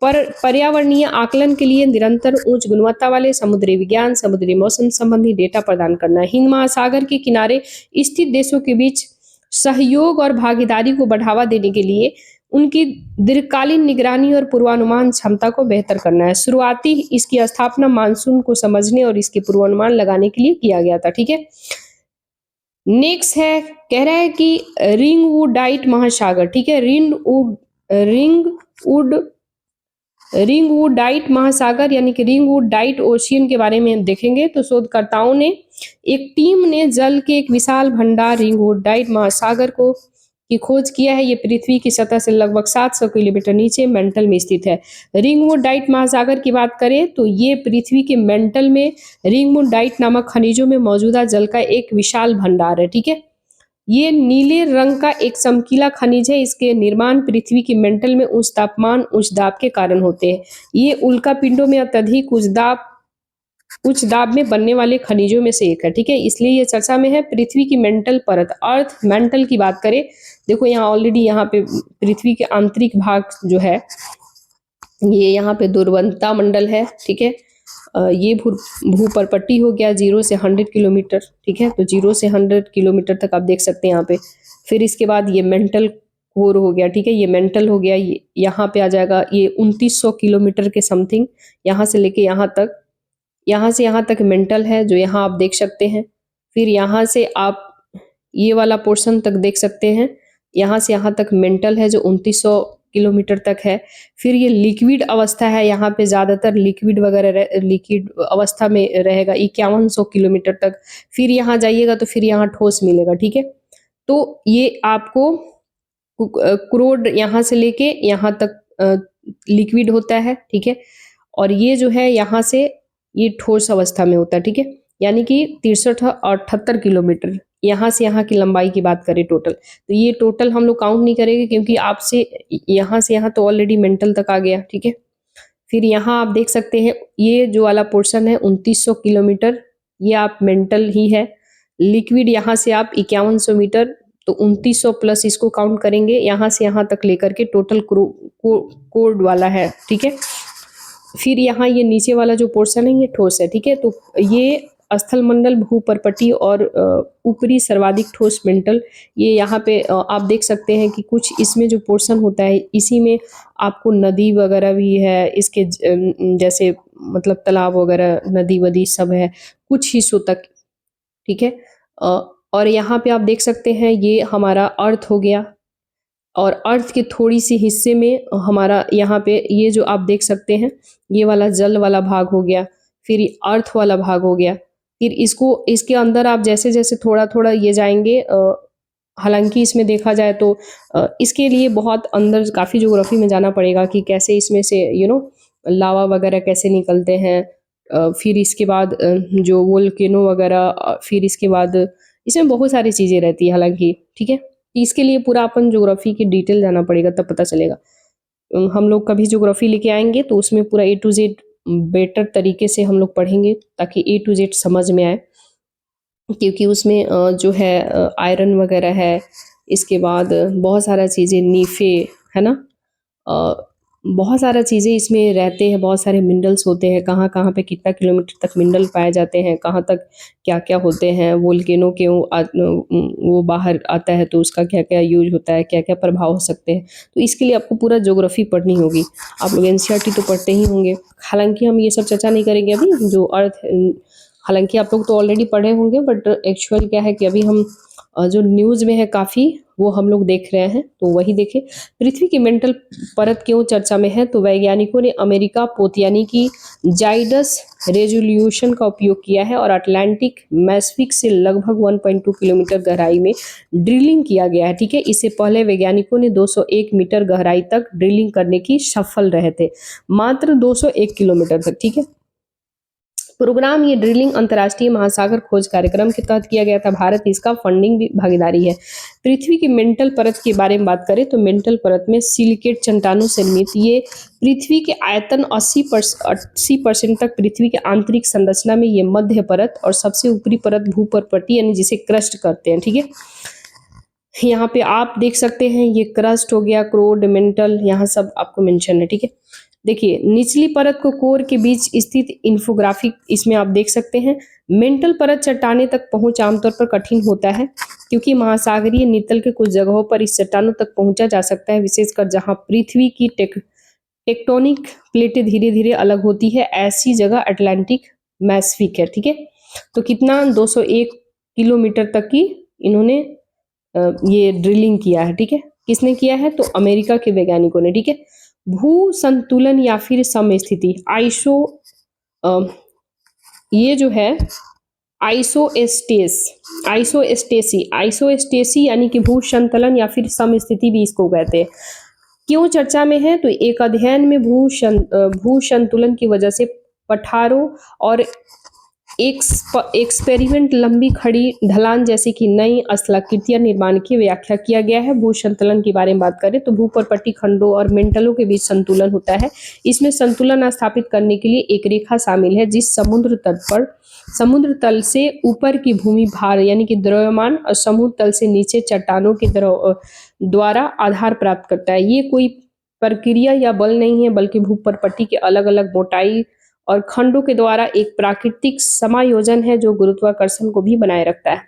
पर पर्यावरणीय आकलन के लिए निरंतर उच्च गुणवत्ता वाले समुद्री विज्ञान समुद्री मौसम संबंधी डेटा प्रदान करना। हिंद महासागर के किनारे स्थित देशों के बीच सहयोग और भागीदारी को बढ़ावा देने के लिए उनकी दीर्घकालीन निगरानी और पूर्वानुमान क्षमता को बेहतर करना है। शुरुआती इसकी स्थापना मानसून को समझने और इसके पूर्वानुमान लगाने के लिए किया गया था। ठीक है, नेक्स्ट है, कह रहा है कि रिंगवुडाइट महासागर। ठीक है, रिंगवुडाइट महासागर यानी कि रिंगवुडाइट ओशियन के बारे में हम देखेंगे। तो शोधकर्ताओं ने एक टीम ने जल के एक विशाल भंडार रिंगवुडाइट महासागर की खोज किया है। ये पृथ्वी की सतह से लगभग 700 किलोमीटर नीचे मेंटल में स्थित है। रिंगवुडाइट महासागर की बात करें तो ये पृथ्वी के मेंटल में रिंगवुडाइट नामक खनिजों में मौजूदा जल का एक विशाल भंडार है। ठीक है, ये नीले रंग का एक चमकीला खनिज है। इसके निर्माण पृथ्वी की मेंटल में उच्च तापमान उच्च दाब के कारण होते हैं। ये उल्का पिंडों में अत्यधिक उच्च दाब में बनने वाले खनिजों में से एक है। ठीक है, इसलिए ये चर्चा में है। पृथ्वी की मेंटल परत अर्थ मेंटल की बात करें, देखो यहाँ ऑलरेडी यहाँ पे पृथ्वी के आंतरिक भाग जो है ये यहाँ पे दुर्बलता मंडल है। ठीक है, ये भूपरपट्टी हो गया 0 से 100 किलोमीटर, ठीक है। तो 0 से 100 किलोमीटर तक आप देख सकते हैं यहाँ पे। फिर इसके बाद ये मेंटल कोर हो गया, ठीक है। ये मेंटल हो गया, ये यहाँ पे आ जाएगा, ये 2900 किलोमीटर के समथिंग, यहाँ से लेके यहाँ तक, यहाँ से यहाँ तक मेंटल है जो यहाँ आप देख सकते हैं। फिर यहाँ से आप ये वाला पोर्शन तक देख सकते हैं, यहाँ से यहाँ तक मेंटल है जो 2900 किलोमीटर तक है। फिर ये लिक्विड अवस्था है, यहाँ पे ज़्यादातर लिक्विड वगैरह लिक्विड अवस्था में रहेगा 5100 किलोमीटर तक। फिर यहाँ जाइएगा तो फिर यहाँ ठोस मिलेगा, ठीक है। तो ये आपको क्रूड यहाँ से लेके यहाँ तक लिक्विड होता है, ठीक है। और ये जो है यहाँ से ये ठोस अवस्था में होता है, ठीक है। यानी कि 63 और 78 किलोमीटर यहाँ से यहाँ की लंबाई की बात करें टोटल, तो ये टोटल हम लोग काउंट नहीं करेंगे क्योंकि आपसे यहाँ से यहाँ तो ऑलरेडी मेंटल तक आ गया, ठीक है। फिर यहाँ आप देख सकते हैं ये जो वाला पोर्शन है 2900 किलोमीटर, ये आप मेंटल ही है। लिक्विड यहाँ से आप 5100 मीटर, तो 2900 प्लस इसको काउंट करेंगे यहाँ से यहाँ तक लेकर के टोटल कोड वाला है, ठीक है। फिर यहाँ ये नीचे वाला जो पोर्शन है ये ठोस है, ठीक है। तो ये स्थल मंडल, भूपरपट्टी और ऊपरी सर्वाधिक ठोस मेंटल, ये यहाँ पे आप देख सकते हैं कि कुछ इसमें जो पोर्शन होता है इसी में आपको नदी वगैरह भी है, इसके जैसे मतलब तालाब वगैरह, नदी वदी सब है कुछ हिस्सों तक, ठीक है। और यहाँ पे आप देख सकते हैं ये हमारा अर्थ हो गया, और अर्थ के थोड़ी सी हिस्से में हमारा यहाँ पे ये जो आप देख सकते हैं ये वाला जल वाला भाग हो गया, फिर अर्थ वाला भाग हो गया। फिर इसको इसके अंदर आप जैसे जैसे थोड़ा थोड़ा ये जाएंगे, हालांकि इसमें देखा जाए तो इसके लिए बहुत अंदर काफ़ी ज्योग्राफी में जाना पड़ेगा कि कैसे इसमें से लावा वगैरह कैसे निकलते हैं। फिर इसके बाद जो वोल्केनो वगैरह, फिर इसके बाद इसमें बहुत सारी चीज़ें रहती है हालांकि, ठीक है। इसके लिए पूरा अपन ज्योग्राफी की डिटेल जाना पड़ेगा तब पता चलेगा। हम लोग कभी ज्योग्राफी लेके आएंगे तो उसमें पूरा A to Z बेटर तरीके से हम लोग पढ़ेंगे ताकि A to Z समझ में आए, क्योंकि उसमें जो है आयरन वगैरह है, इसके बाद बहुत सारा चीज़ें नीफे है ना, बहुत सारा चीज़ें इसमें रहते हैं, बहुत सारे मिनरल्स होते हैं, कहाँ कहाँ पे कितना किलोमीटर तक मिनरल पाए जाते हैं, कहाँ तक क्या क्या होते हैं, वोल्केनो क्यों वो बाहर आता है तो उसका क्या क्या यूज होता है, क्या क्या प्रभाव हो सकते हैं। तो इसके लिए आपको पूरा ज्योग्राफी पढ़नी होगी। आप लोग NCERT तो पढ़ते ही होंगे, हालांकि हम ये सब चर्चा नहीं करेंगे अभी जो अर्थ, हालांकि आप लोग तो ऑलरेडी पढ़े होंगे, बट एक्चुअल क्या है कि अभी हम जो न्यूज़ में है काफ़ी वो हम लोग देख रहे हैं, तो वही देखें। पृथ्वी की मेंटल परत क्यों चर्चा में है, तो वैज्ञानिकों ने अमेरिका पोत यानी कि जाइडस रेजोल्यूशन का उपयोग किया है और अटलांटिक मैस्फिक से लगभग 1.2 किलोमीटर गहराई में ड्रिलिंग किया गया है, ठीक है। इससे पहले वैज्ञानिकों ने 201 मीटर गहराई तक ड्रिलिंग करने की सफल रहे थे, मात्र 201 किलोमीटर तक, ठीक है। प्रोग्राम ये ड्रिलिंग अंतर्राष्ट्रीय महासागर खोज कार्यक्रम के तहत किया गया था, भारत इसका फंडिंग भी भागीदारी है। पृथ्वी की मेंटल परत के बारे में बात करें तो मेंटल परत में सिलिकेट चट्टानों से निर्मित ये पृथ्वी के आयतन 80% तक पृथ्वी के आंतरिक संरचना में ये मध्य परत और सबसे ऊपरी परत भूपरपट्टी यानी जिसे क्रस्ट करते हैं, ठीक है। यहाँ पे आप देख सकते हैं ये क्रस्ट हो गया, क्रोड, मेंटल, यहाँ सब आपको मेंशन है, ठीक है। देखिए निचली परत को कोर के बीच स्थित इन्फोग्राफिक, इसमें आप देख सकते हैं मेंटल परत चट्टाने तक पहुंच आमतौर पर कठिन होता है क्योंकि महासागरीय नितल के कुछ जगहों पर इस चट्टानों तक पहुंचा जा सकता है, विशेषकर जहां पृथ्वी की टेक्टोनिक प्लेटें धीरे धीरे अलग होती है, ऐसी जगह अटलांटिक मैस्फिक है, ठीक है। तो कितना 201 किलोमीटर तक की इन्होंने ये ड्रिलिंग किया है, ठीक है। किसने किया है, तो अमेरिका के वैज्ञानिकों ने, ठीक है। भू संतुलन या फिर समस्थिति, ये जो है आइसोस्टेसी यानी कि भू संतुलन या फिर समस्थिति भी इसको कहते हैं। क्यों चर्चा में है, तो एक अध्ययन में भू संतुलन की वजह से पठारों और एक्सपेरिमेंट लंबी खड़ी ढलान जैसे कि नई स्थलाकृतियां निर्माण की व्याख्या किया गया है। भू संतुलन के बारे में बात करें तो भूपरपट्टी खंडों और मेंटलों के बीच संतुलन होता है। इसमें संतुलन स्थापित करने के लिए एक रेखा शामिल है जिस समुद्र तल से ऊपर की भूमि भार यानी कि द्रव्यमान और समुद्र तल से नीचे चट्टानों के द्वारा आधार प्राप्त करता है। ये कोई प्रक्रिया या बल नहीं है बल्कि भूपरपट्टी के अलग अलग मोटाई और खंडों के द्वारा एक प्राकृतिक समायोजन है जो गुरुत्वाकर्षण को भी बनाए रखता है।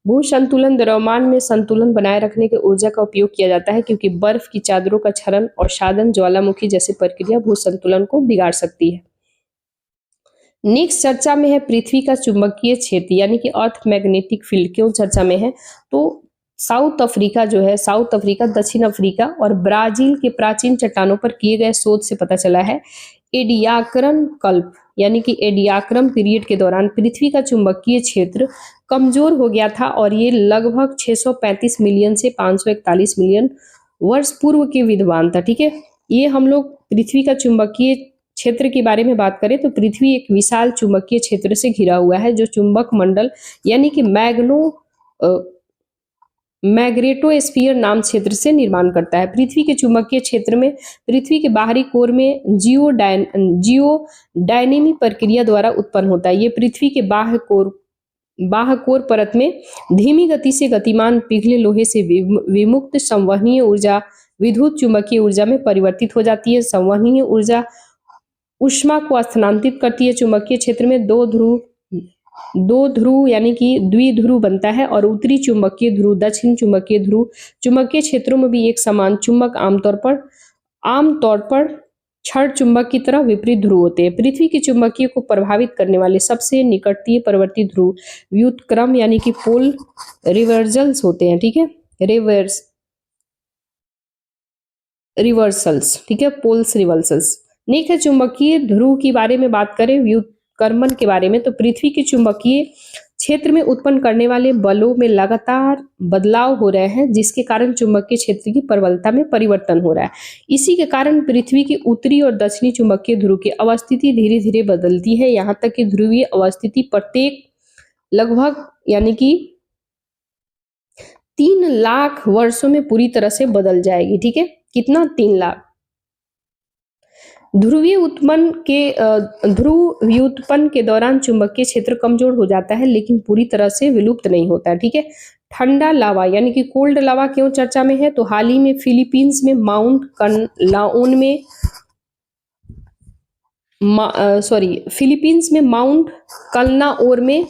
भू संतुलन द्रव्यमान में संतुलन बनाए रखने के ऊर्जा का उपयोग किया जाता है, क्योंकि बर्फ की चादरों का क्षरण और साधन ज्वालामुखी जैसी प्रक्रिया भू संतुलन को बिगाड़ सकती है। नेक्स्ट चर्चा में है पृथ्वी का चुंबकीय क्षेत्र यानी कि अर्थ मैग्नेटिक फील्ड। क्यों चर्चा में है? तो साउथ अफ्रीका जो है, साउथ अफ्रीका, दक्षिण अफ्रीका और ब्राजील के प्राचीन चट्टानों पर किए गए शोध से पता चला है एडियाक्रम कल्प यानी कि एडियाक्रम पीरियड के दौरान पृथ्वी का चुंबकीय क्षेत्र कमजोर हो गया था और ये लगभग 635 मिलियन से 541 मिलियन वर्ष पूर्व के विद्वान था। ठीक है, ये हम लोग पृथ्वी का चुंबकीय क्षेत्र के बारे में बात करें तो पृथ्वी एक विशाल चुंबकीय क्षेत्र से घिरा हुआ है जो चुंबक मंडल यानी कि मैग्नेटोस्फीयर नाम क्षेत्र से निर्माण करता है। पृथ्वी के चुंबकीय क्षेत्र में पृथ्वी के बाहरी कोर में जियो डायनेमिक प्रक्रिया द्वारा उत्पन्न होता है। ये पृथ्वी के बाह्य कोर परत में धीमी गति से गतिमान पिघले लोहे से विमुक्त संवहनीय ऊर्जा विद्युत चुंबकीय ऊर्जा में परिवर्तित हो जाती है। संवहनीय ऊर्जा ऊष्मा को स्थानांतरित करती है। चुंबकीय क्षेत्र में दो ध्रुव यानी कि द्विध्रुव बनता है और उत्तरी चुंबकीय ध्रुव, दक्षिण चुंबकीय ध्रुव, चुंबकीय क्षेत्रों में भी एक समान चुंबक आमतौर पर क्षण चुंबक की तरह विपरीत ध्रुव होते हैं। पृथ्वी की चुंबकीय को प्रभावित करने वाले सबसे निकटतम परिवर्ती ध्रुव व्युत्क्रम यानी कि पोल रिवर्जल्स होते हैं। ठीक है, रिवर्सल्स। ठीक है, पोल्स रिवर्सल्स। नेक्स्ट है चुंबकीय ध्रुव के बारे में बात करें, व्युत्क्रमण के बारे में। तो पृथ्वी के चुंबकीय क्षेत्र में उत्पन्न करने वाले बलों में लगातार बदलाव हो रहे हैं जिसके कारण चुंबकीय क्षेत्र की प्रबलता में परिवर्तन हो रहा है। इसी के कारण पृथ्वी की उत्तरी और दक्षिणी चुंबकीय ध्रुव की अवस्थिति धीरे धीरे बदलती है, यहाँ तक कि ध्रुवीय अवस्थिति प्रत्येक लगभग यानी कि 3 लाख वर्षों में पूरी तरह से बदल जाएगी। ठीक है, कितना? 3 लाख। ध्रुव व्युत्पन्न के दौरान चुंबकीय क्षेत्र कमजोर हो जाता है लेकिन पूरी तरह से विलुप्त नहीं होता। ठीक है, ठंडा लावा यानी कि कोल्ड लावा क्यों चर्चा में है? तो हाल ही में फिलीपींस में माउंट कलनाओर में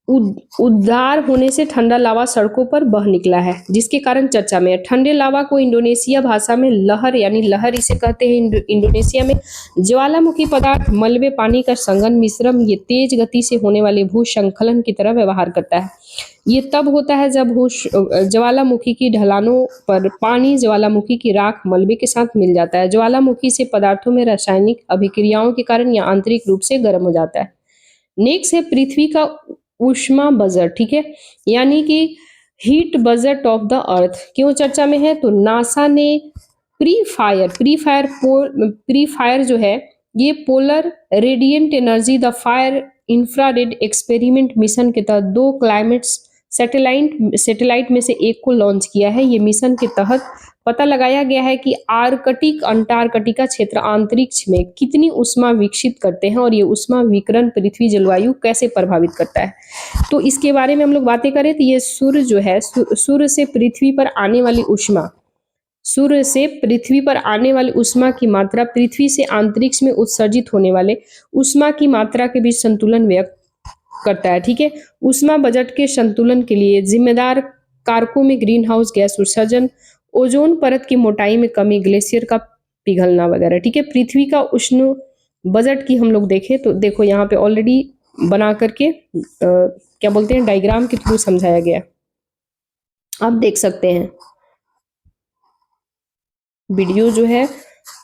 उद्धार होने से ठंडा लावा सड़कों पर बह निकला है जिसके कारण चर्चा में है। ठंडे लावा को इंडोनेशिया भाषा में लहर यानी लहर इसे कहते हैं। इंडोनेशिया में ज्वालामुखी पदार्थ मलबे पानी का संघन मिश्रण ये तेज गति से होने वाले भूस्खलन की तरह व्यवहार करता है। ये तब होता है जब ज्वालामुखी की ढलानों पर पानी ज्वालामुखी की राख मलबे के साथ मिल जाता है। ज्वालामुखी से पदार्थों में रासायनिक अभिक्रियाओं के कारण यह आंतरिक रूप से गर्म हो जाता है। नेक्स्ट है पृथ्वी का ऊष्मा बजट। ठीक है, यानी कि heat budget of the earth क्यों चर्चा में है? तो नासा ने प्री फायर जो है ये polar radiant energy the fire infrared experiment mission के तहत 2 क्लाइमेट सैटेलाइट में से एक को लॉन्च किया है। ये मिशन के तहत पता लगाया गया है कि आर्कटिक अंटार्कटिका क्षेत्र अंतरिक्ष में कितनी ऊष्मा विकसित करते हैं और ये ऊष्मा विकिरण पृथ्वी जलवायु कैसे प्रभावित करता है। तो इसके बारे में हम लोग बातें करें तो ये सूर्य जो है, सूर्य से पृथ्वी पर आने वाली ऊष्मा की मात्रा पृथ्वी से अंतरिक्ष में उत्सर्जित होने वाले ऊष्मा की मात्रा के बीच संतुलन व्यक्त करता है। ठीक है, ऊष्मा बजट के संतुलन के लिए जिम्मेदार कारकों में ग्रीन हाउस गैस उत्सर्जन, ओजोन परत की मोटाई में कमी, ग्लेशियर का पिघलना वगैरह। ठीक है, पृथ्वी का उष्ण बजट की हम लोग देखें तो देखो यहाँ पे ऑलरेडी बना करके क्या बोलते हैं डायग्राम के थ्रू समझाया गया, आप देख सकते हैं। वीडियो जो है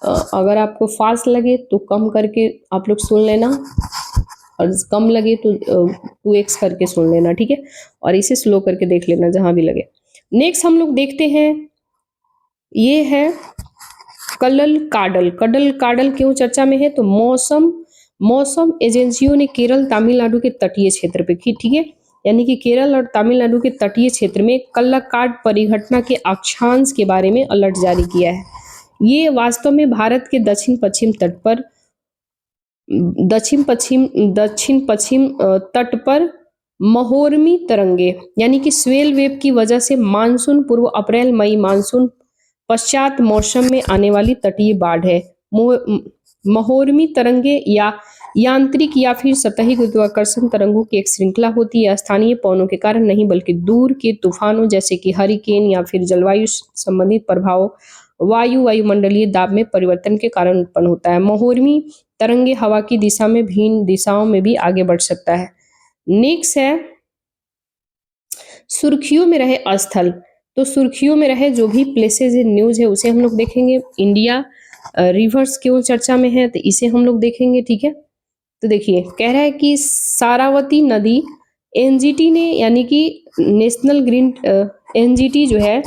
अगर आपको फास्ट लगे तो कम करके आप लोग सुन लेना और कम लगे तो 2x करके सुन लेना। ठीक है, और इसे स्लो करके देख लेना जहां भी लगे। नेक्स्ट हम लोग देखते हैं, ये है कडल काडल क्यों चर्चा में है? तो मौसम एजेंसियों ने केरल तमिलनाडु के तटीय क्षेत्र पे ठीक है, यानी कि केरल और तमिलनाडु के तटीय क्षेत्र में कल्लकाड परिघटना के अक्षांश के बारे में अलर्ट जारी किया है। ये वास्तव में भारत के दक्षिण पश्चिम तट पर महोर्मी तरंगे यानी कि स्वेल वेव की वजह से मानसून पूर्व अप्रैल मई मानसून पश्चात मौसम में आने वाली तटीय बाढ़ है। महोर्मी तरंगे या यांत्रिक या फिर सतही गुरुत्वाकर्षण तरंगों की एक श्रृंखला होती है, स्थानीय पवनों के कारण नहीं बल्कि दूर के तूफानों जैसे कि हरिकेन या फिर जलवायु संबंधित प्रभाव, वायुमंडलीय दाब में परिवर्तन के कारण उत्पन्न होता है। महोर्मी तरंगे हवा की दिशा में भिन्न दिशाओं में भी आगे बढ़ सकता है। नेक्स्ट है सुर्खियों में रहे स्थल। तो सुर्खियों में रहे जो भी प्लेसेस इन न्यूज है उसे हम लोग देखेंगे। इंडिया रिवर्स क्यों चर्चा में है तो इसे हम लोग देखेंगे, ठीक है। तो देखिए कह रहा है कि सारावती नदी एनजीटी ने यानी कि नेशनल ग्रीन एनजीटी जो है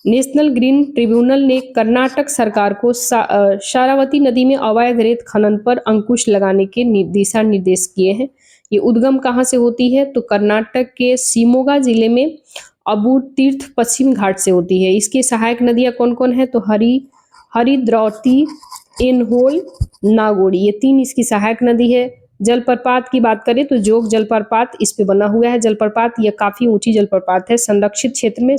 नेशनल ग्रीन ट्रिब्यूनल ने कर्नाटक सरकार को शारावती नदी में अवैध रेत खनन पर अंकुश लगाने के दिशा निर्देश किए हैं। ये उद्गम कहाँ से होती है तो कर्नाटक के शिमोगा जिले में अबूर तीर्थ पश्चिम घाट से होती है। इसकी सहायक नदियां कौन कौन है तो हरिद्रौती, एनहोल, नागोड़ी, ये 3 इसकी सहायक नदी है। जलप्रपात की बात करें तो जोग जलप्रपात इस पे बना हुआ है जलप्रपात, यह काफी ऊंची जलप्रपात है। संरक्षित क्षेत्र में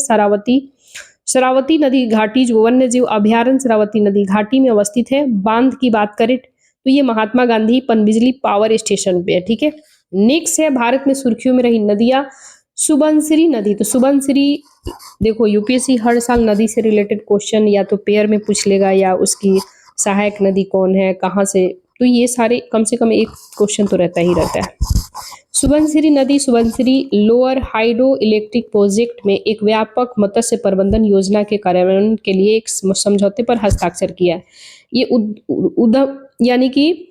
शरावती नदी घाटी जो वन्य जीव अभयारण्य शरावती नदी घाटी में अवस्थित है। बांध की बात करें तो ये महात्मा गांधी पनबिजली पावर स्टेशन पे है, ठीक है। नेक्स्ट है भारत में सुर्खियों में रही नदियां, सुबनसिरी नदी। तो सुबनसिरी देखो यूपीएससी हर साल नदी से रिलेटेड क्वेश्चन या तो पेयर में पूछ लेगा या उसकी सहायक नदी कौन है कहाँ से, तो ये सारे कम से कम एक क्वेश्चन तो रहता ही रहता है। सुबनसिरी नदी Subansiri lower hydro electric project में एक व्यापक मत्स्य प्रबंधन योजना के कार्यान्वयन के लिए एक समझौते पर हस्ताक्षर किया है। ये उद्गम यानी कि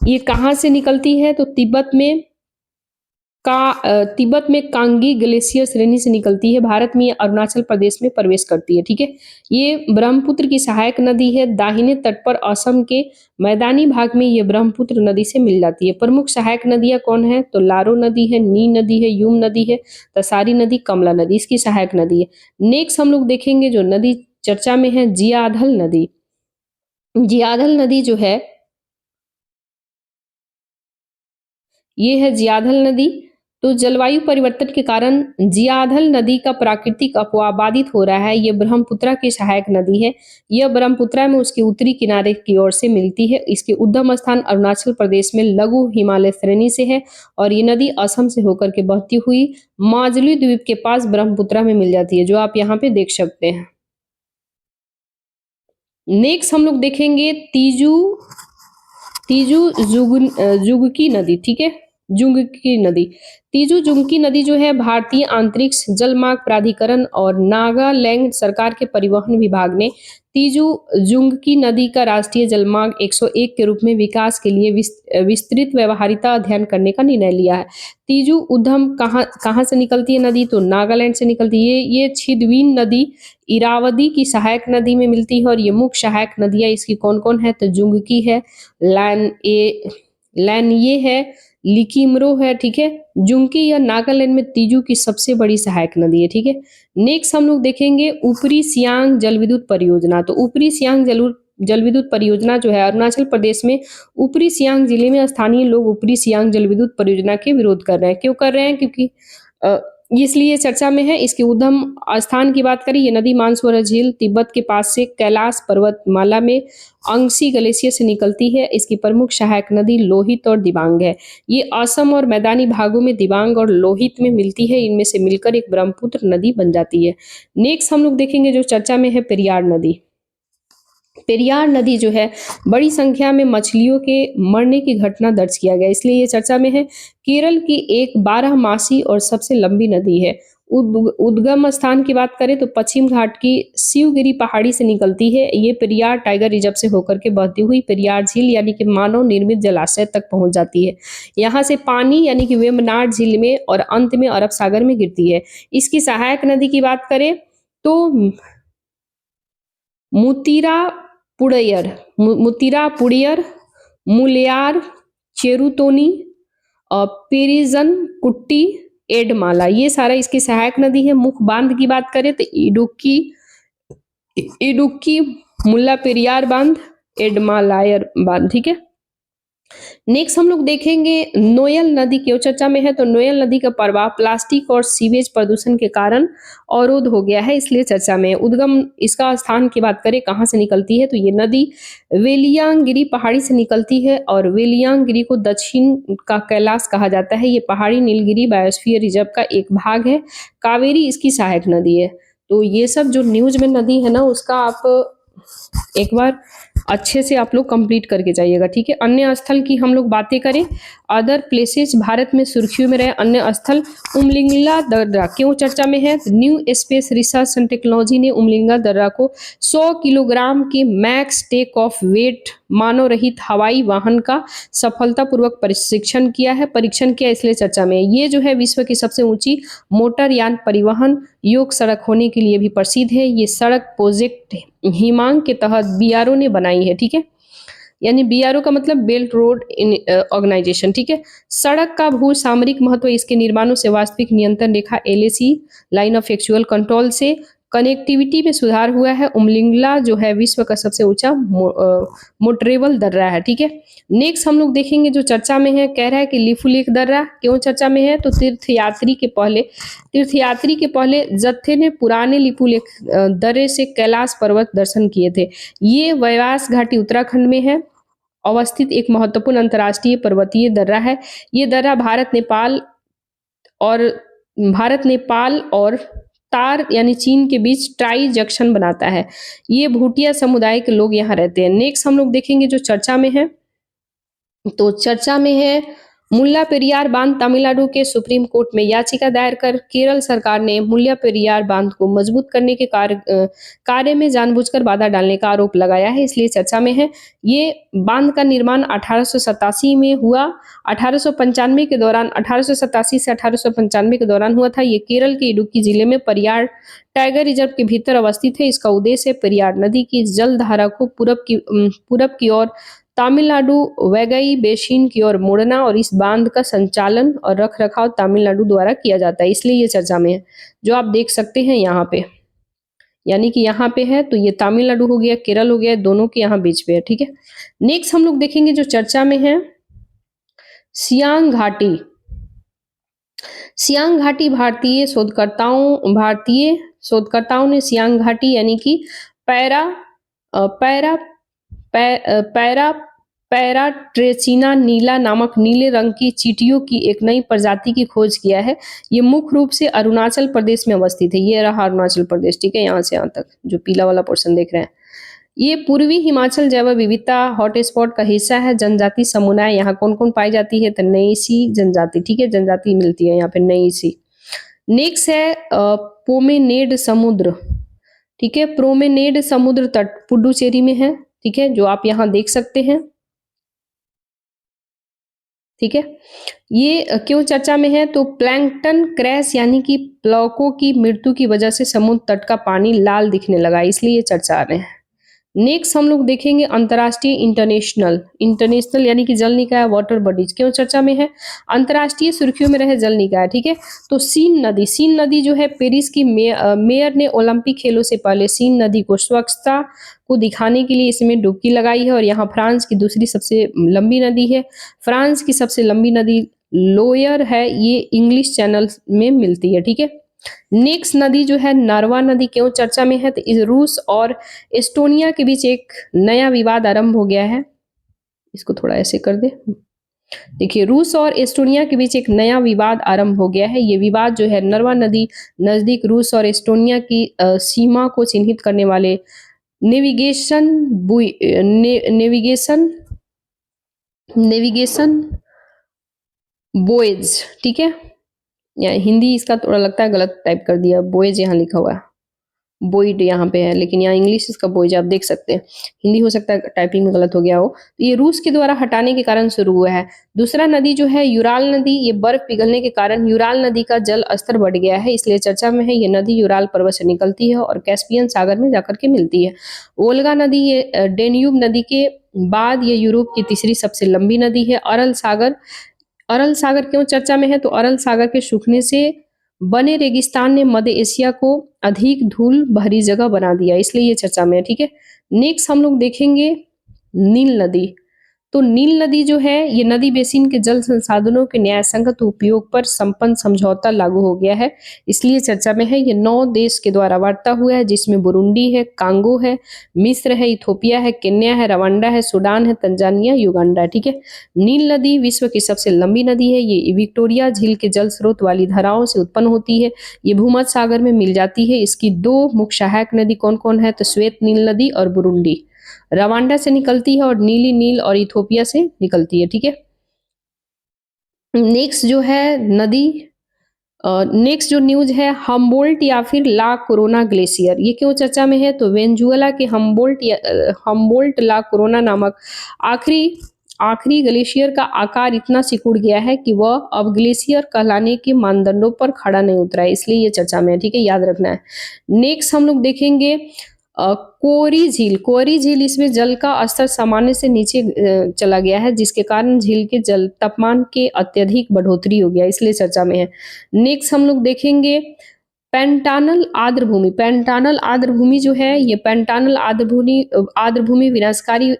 ये कहाँ से निकलती है तो तिब्बत में कांगी ग्लेशियर श्रेणी से निकलती है। भारत में ये अरुणाचल प्रदेश में प्रवेश करती है, ठीक है। ये ब्रह्मपुत्र की सहायक नदी है। दाहिने तट पर असम के मैदानी भाग में ये ब्रह्मपुत्र नदी से मिल जाती है। प्रमुख सहायक नदियां कौन है तो लारो नदी है, नी नदी है, यूम नदी है, तसारी नदी, कमला नदी इसकी सहायक नदी है। नेक्स्ट हम लोग देखेंगे जो नदी चर्चा में है जियाधल नदी। जियाधल नदी जो है ये है जियाधल नदी। तो जलवायु परिवर्तन के कारण जियाधल नदी का प्राकृतिक अपवाह बाधित हो रहा है। ये ब्रह्मपुत्रा की सहायक नदी है। यह ब्रह्मपुत्रा में उसके उत्तरी किनारे की ओर से मिलती है। इसके उद्गम स्थान अरुणाचल प्रदेश में लघु हिमालय श्रेणी से है और ये नदी असम से होकर के बहती हुई माजुली द्वीप के पास ब्रह्मपुत्रा में मिल जाती है, जो आप यहाँ पे देख सकते हैं। नेक्स्ट हम लोग देखेंगे तीजू जुगकी नदी, ठीक है। जुंगकी नदी, तीजू जुंगकी नदी जो है भारतीय अंतरिक्ष जलमार्ग प्राधिकरण और नागालैंड सरकार के परिवहन विभाग ने तीजू जुंगकी नदी का राष्ट्रीय जलमार्ग 101 के रूप में विकास के लिए विस्तृत व्यवहारिता अध्ययन करने का निर्णय लिया है। तीजू उद्गम कहाँ से निकलती है नदी तो नागालैंड से निकलती है। ये छिदवीन नदी इरावदी की सहायक नदी में मिलती है और ये मुख्य सहायक नदियां इसकी कौन कौन है तो जुंगकी है, लैन है, लिकिमरो है, ठीक है। जुंकी या नागालैंड में तीजू की सबसे बड़ी सहायक नदी है, ठीक है। नेक्स्ट हम लोग देखेंगे ऊपरी सियांग जल विद्युत परियोजना। तो ऊपरी सियांग जल विद्युत परियोजना जो है अरुणाचल प्रदेश में ऊपरी सियांग जिले में स्थानीय लोग ऊपरी सियांग जल विद्युत परियोजना के विरोध कर रहे हैं। क्यों कर रहे हैं क्योंकि इसलिए चर्चा में है। इसके उद्गम स्थान की बात करें ये नदी मानसरोवर झील तिब्बत के पास से कैलाश पर्वतमाला में अंगसी ग्लेशियर से निकलती है। इसकी प्रमुख सहायक नदी लोहित और दिबांग है। ये असम और मैदानी भागों में दिबांग और लोहित में मिलती है। इनमें से मिलकर एक ब्रह्मपुत्र नदी बन जाती है। नेक्स्ट हम लोग देखेंगे जो चर्चा में है पेरियार नदी। पेरियार नदी जो है बड़ी संख्या में मछलियों के मरने की घटना दर्ज किया गया, इसलिए ये चर्चा में है। केरल की एक 12 मासी और सबसे लंबी नदी है। उद्गम स्थान की बात करें तो पश्चिम घाट की शिवगिरी पहाड़ी से निकलती है। ये पेरियार टाइगर रिजर्व से होकर के बहती हुई पेरियार झील यानी कि मानव निर्मित जलाशय तक पहुंच जाती है। यहाँ से पानी यानी कि वेम्बनाड झील में और अंत में अरब सागर में गिरती है। इसकी सहायक नदी की बात करें तो मुतीरा पुड़ियर, मुलयार, चेरुतोनी, पेरिजन कुट्टी, एडमाला, ये सारा इसकी सहायक नदी है। मुख्य बांध की बात करें तो इडुक्की मुल्ला पेरियार बांध, एडमालायर बांध, ठीक है। नेक्स्ट हम लोग देखेंगे नोयल नदी क्यों चर्चा में है। तो नोयल नदी का प्रवाह प्लास्टिक और सीवेज प्रदूषण के कारण अवरोध हो गया है, इसलिए चर्चा में है। उद्गम इसका स्थान की बात करें कहाँ से निकलती है, तो ये नदी वेलियांगिरी पहाड़ी से निकलती है और वेलियांगिरी को दक्षिण का कैलाश कहा जाता है। ये पहाड़ी नीलगिरी बायोस्फीयर रिजर्व का एक भाग है। कावेरी इसकी सहायक नदी है। तो ये सब जो न्यूज में नदी है ना, उसका आप एक बार अच्छे से आप लोग कंप्लीट करके जाइएगा, ठीक है। अन्य स्थल की हम लोग बातें करें, अदर प्लेसेस भारत में सुर्खियों में रहे अन्य स्थल, उमलिंगला दर्रा क्यों चर्चा में है। New space research and technology ने उमलिंगला दर्रा को 100 किलोग्राम के मैक्स टेक ऑफ वेट मानव रहित हवाई वाहन का सफलतापूर्वक परीक्षण किया, इसलिए चर्चा में है। ये जो है विश्व की सबसे ऊंची मोटर यान परिवहन योग सड़क होने के लिए भी प्रसिद्ध है। ये सड़क प्रोजेक्ट हिमांग के तहत बीआरओ ने बनाई है, ठीक है। यानी बीआरओ का मतलब बेल्ट रोड ऑर्गेनाइजेशन, ठीक है। सड़क का भू सामरिक महत्व इसके निर्माणों से वास्तविक नियंत्रण रेखा LAC line of actual control से कनेक्टिविटी में सुधार हुआ है। उमलिंगला जो है विश्व का सबसे ऊंचा मोटरेबल दर्रा है, ठीक है। नेक्स्ट हम लोग देखेंगे जो चर्चा में है, कह रहा है कि लिपुलेख दर्रा क्यों चर्चा में है। तो तीर्थयात्री के पहले जत्थे ने पुराने लिपुलेख दर्रे से कैलाश पर्वत दर्शन किए थे। ये व्यास घाटी उत्तराखंड में है अवस्थित एक महत्वपूर्ण अंतर्राष्ट्रीय पर्वतीय दर्रा है। ये दर्रा और भारत नेपाल और तार यानी चीन के बीच ट्राई जंक्शन बनाता है। ये भूटिया समुदाय के लोग यहाँ रहते हैं। नेक्स्ट हम लोग देखेंगे जो चर्चा में है, तो चर्चा में है मुल्ला पेरियार बांध, तमिलनाडु के सुप्रीम कोर्ट में याचिका दायर कर केरल सरकार ने मुल्ला पेरियार बांध को मजबूत करने के कार्य में जानबूझकर बाधा डालने का आरोप लगाया है, इसलिए चर्चा में है। ये बांध का निर्माण 1887 में हुआ, 1895 के दौरान 1887 से 1895 के दौरान हुआ था। ये केरल के इडुक्की जिले में पेरियार टाइगर रिजर्व के भीतर अवस्थित है। इसका उद्देश्य पेरियार नदी की जलधारा को पूरब की ओर तमिलनाडु वैगई बेसिन की ओर मोड़ना और इस बांध का संचालन और रख रखाव तमिलनाडु द्वारा किया जाता है, इसलिए ये चर्चा में है। जो आप देख सकते हैं यहाँ पे, यानी कि यहाँ पे है तो ये तमिलनाडु हो गया, केरल हो गया, दोनों के यहाँ बीच पे है, ठीक है। नेक्स्ट हम लोग देखेंगे जो चर्चा में है सियांग घाटी। सियांग घाटी भारतीय शोधकर्ताओं ने सियांग घाटी यानी कि पैरा पैरा पैरा पैराट्रेचिना नीला नामक नीले रंग की चींटियों की एक नई प्रजाति की खोज किया है। ये मुख्य रूप से अरुणाचल प्रदेश में अवस्थित है। ये रहा अरुणाचल प्रदेश, ठीक है, यहाँ से यहाँ तक जो पीला वाला पोर्शन देख रहे हैं। ये पूर्वी हिमाचल जैव विविधता हॉटस्पॉट का हिस्सा है। जनजाति समुदाय यहाँ कौन कौन पाई जाती है, तो नईसी जनजाति, ठीक है, जनजाति मिलती है यहाँ पे नईसी। नेक्स्ट है पोमेनेड समुद्र, ठीक है, प्रोमेनेड समुद्र तट पुडुचेरी में है, ठीक है, जो आप यहाँ देख सकते हैं, ठीक है। ये क्यों चर्चा में है, तो प्लैंकटन क्रैश यानी कि प्लवकों की मृत्यु की वजह से समुद्र तट का पानी लाल दिखने लगा, इसलिए ये चर्चा में है। नेक्स्ट हम लोग देखेंगे अंतर्राष्ट्रीय इंटरनेशनल यानी कि जल निकाय वाटर बॉडीज क्यों चर्चा में है। अंतर्राष्ट्रीय सुर्खियों में रहे जल निकाय, ठीक है। तो सीन नदी जो है पेरिस की मेयर ने ओलंपिक खेलों से पहले सीन नदी को स्वच्छता को दिखाने के लिए इसमें डुबकी लगाई है और यहाँ फ्रांस की दूसरी सबसे लंबी नदी है। फ्रांस की सबसे लंबी नदी लोयर है, ये इंग्लिश चैनल में मिलती है, ठीक है। नेक्स्ट नदी जो है नर्वा नदी क्यों चर्चा में है, तो इस रूस और एस्टोनिया के बीच एक नया विवाद आरंभ हो गया है। इसको थोड़ा ऐसे कर दे, देखिए रूस और एस्टोनिया के बीच एक नया विवाद आरंभ हो गया है। ये विवाद जो है नर्वा नदी नजदीक रूस और एस्टोनिया की सीमा को चिन्हित करने वाले नेविगेशन बोएज, ठीक है, या हिंदी इसका थोड़ा लगता है गलत टाइप कर दिया, बोएज यहाँ लिखा हुआ है, बोइड यहाँ पे है, लेकिन यहाँ इंग्लिश इसका बोएज आप देख सकते हैं। हिंदी हो सकता है टाइपिंग में गलत हो गया हो। तो ये रूस के द्वारा हटाने के कारण शुरू हुआ है। दूसरा नदी जो है यूराल नदी, ये बर्फ पिघलने के कारण यूराल नदी का जल स्तर बढ़ गया है, इसलिए चर्चा में है। ये नदी यूराल पर्वत से निकलती है और कैस्पियन सागर में जाकर के मिलती है। वोल्गा नदी, ये डेन्यूब नदी के बाद ये यूरोप की तीसरी सबसे लंबी नदी है। अरल सागर क्यों चर्चा में है, तो अरल सागर के सूखने से बने रेगिस्तान ने मध्य एशिया को अधिक धूल भरी जगह बना दिया, इसलिए ये चर्चा में है, ठीक है। नेक्स्ट हम लोग देखेंगे नील नदी। तो नील नदी जो है ये नदी बेसिन के जल संसाधनों के न्यायसंगत उपयोग पर संपन्न समझौता लागू हो गया है, इसलिए चर्चा में है। ये 9 देश के द्वारा वार्ता हुआ है, जिसमें बुरुंडी है, कांगो है, मिस्र है, इथोपिया है, केन्या है, रवांडा है, सूडान है, तंजानिया, युगांडा। ठीक है। नील नदी विश्व की सबसे लंबी नदी है। ये विक्टोरिया झील के जल स्रोत वाली धाराओं से उत्पन्न होती है। ये भूमध्य सागर में मिल जाती है। इसकी 2 मुख्य सहायक नदी कौन कौन है? तो श्वेत नील नदी और बुरुंडी। रवांडा से निकलती है और नीली नील और इथोपिया से निकलती है। ठीक है। नेक्स्ट जो है नदी, नेक्स्ट जो न्यूज है, हम्बोल्ट या फिर ला कोरोना ग्लेशियर, ये क्यों चर्चा में है? तो वेनेजुएला के हम्बोल्ट ला कोरोना नामक आखिरी आखिरी ग्लेशियर का आकार इतना सिकुड़ गया है कि वह अब ग्लेशियर कहलाने के मानदंडों पर खड़ा नहीं उतरा है, इसलिए ये चर्चा में है। ठीक है, याद रखना है। नेक्स्ट हम लोग देखेंगे कोरी झील, इसमें जल का स्तर सामान्य से नीचे चला गया है, जिसके कारण झील के जल तापमान के अत्यधिक बढ़ोतरी हो गया, इसलिए चर्चा में है। नेक्स्ट हम लोग देखेंगे पेंटानल आर्द्र भूमि जो है, ये पेंटानल आर्द्र भूमि विनाशकारी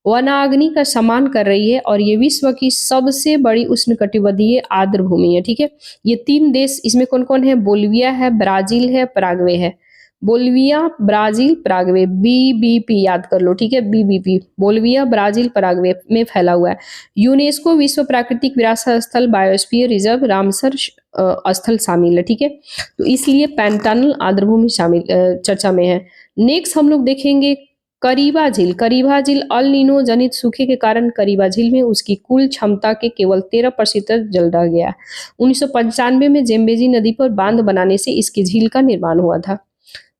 वनाग्नि का समान कर रही है और ये विश्व की सबसे बड़ी उष्णकटिबंधीय आर्द्र भूमि है। ठीक है। ये 3 देश इसमें कौन कौन है? बोलिविया है, ब्राजील है, पराग्वे है। बोलिविया, ब्राजील, पराग्वे, बीबीपी याद कर लो। ठीक है, बीबीपी, बोलिविया, ब्राजील, पराग्वे में फैला हुआ है। यूनेस्को विश्व प्राकृतिक विरासत स्थल बायोस्फीयर रिजर्व रामसर स्थल शामिल है। ठीक है, तो इसलिए पेंटानल आर्द्रभूमि शामिल चर्चा में है। नेक्स्ट हम लोग देखेंगे करीबा झील अल नीनो जनित सूखे के कारण करीबा झील में उसकी कुल क्षमता के केवल 13% जल रह गया। 1995 में जेम्बेजी नदी पर बांध बनाने से इसकी झील का निर्माण हुआ था,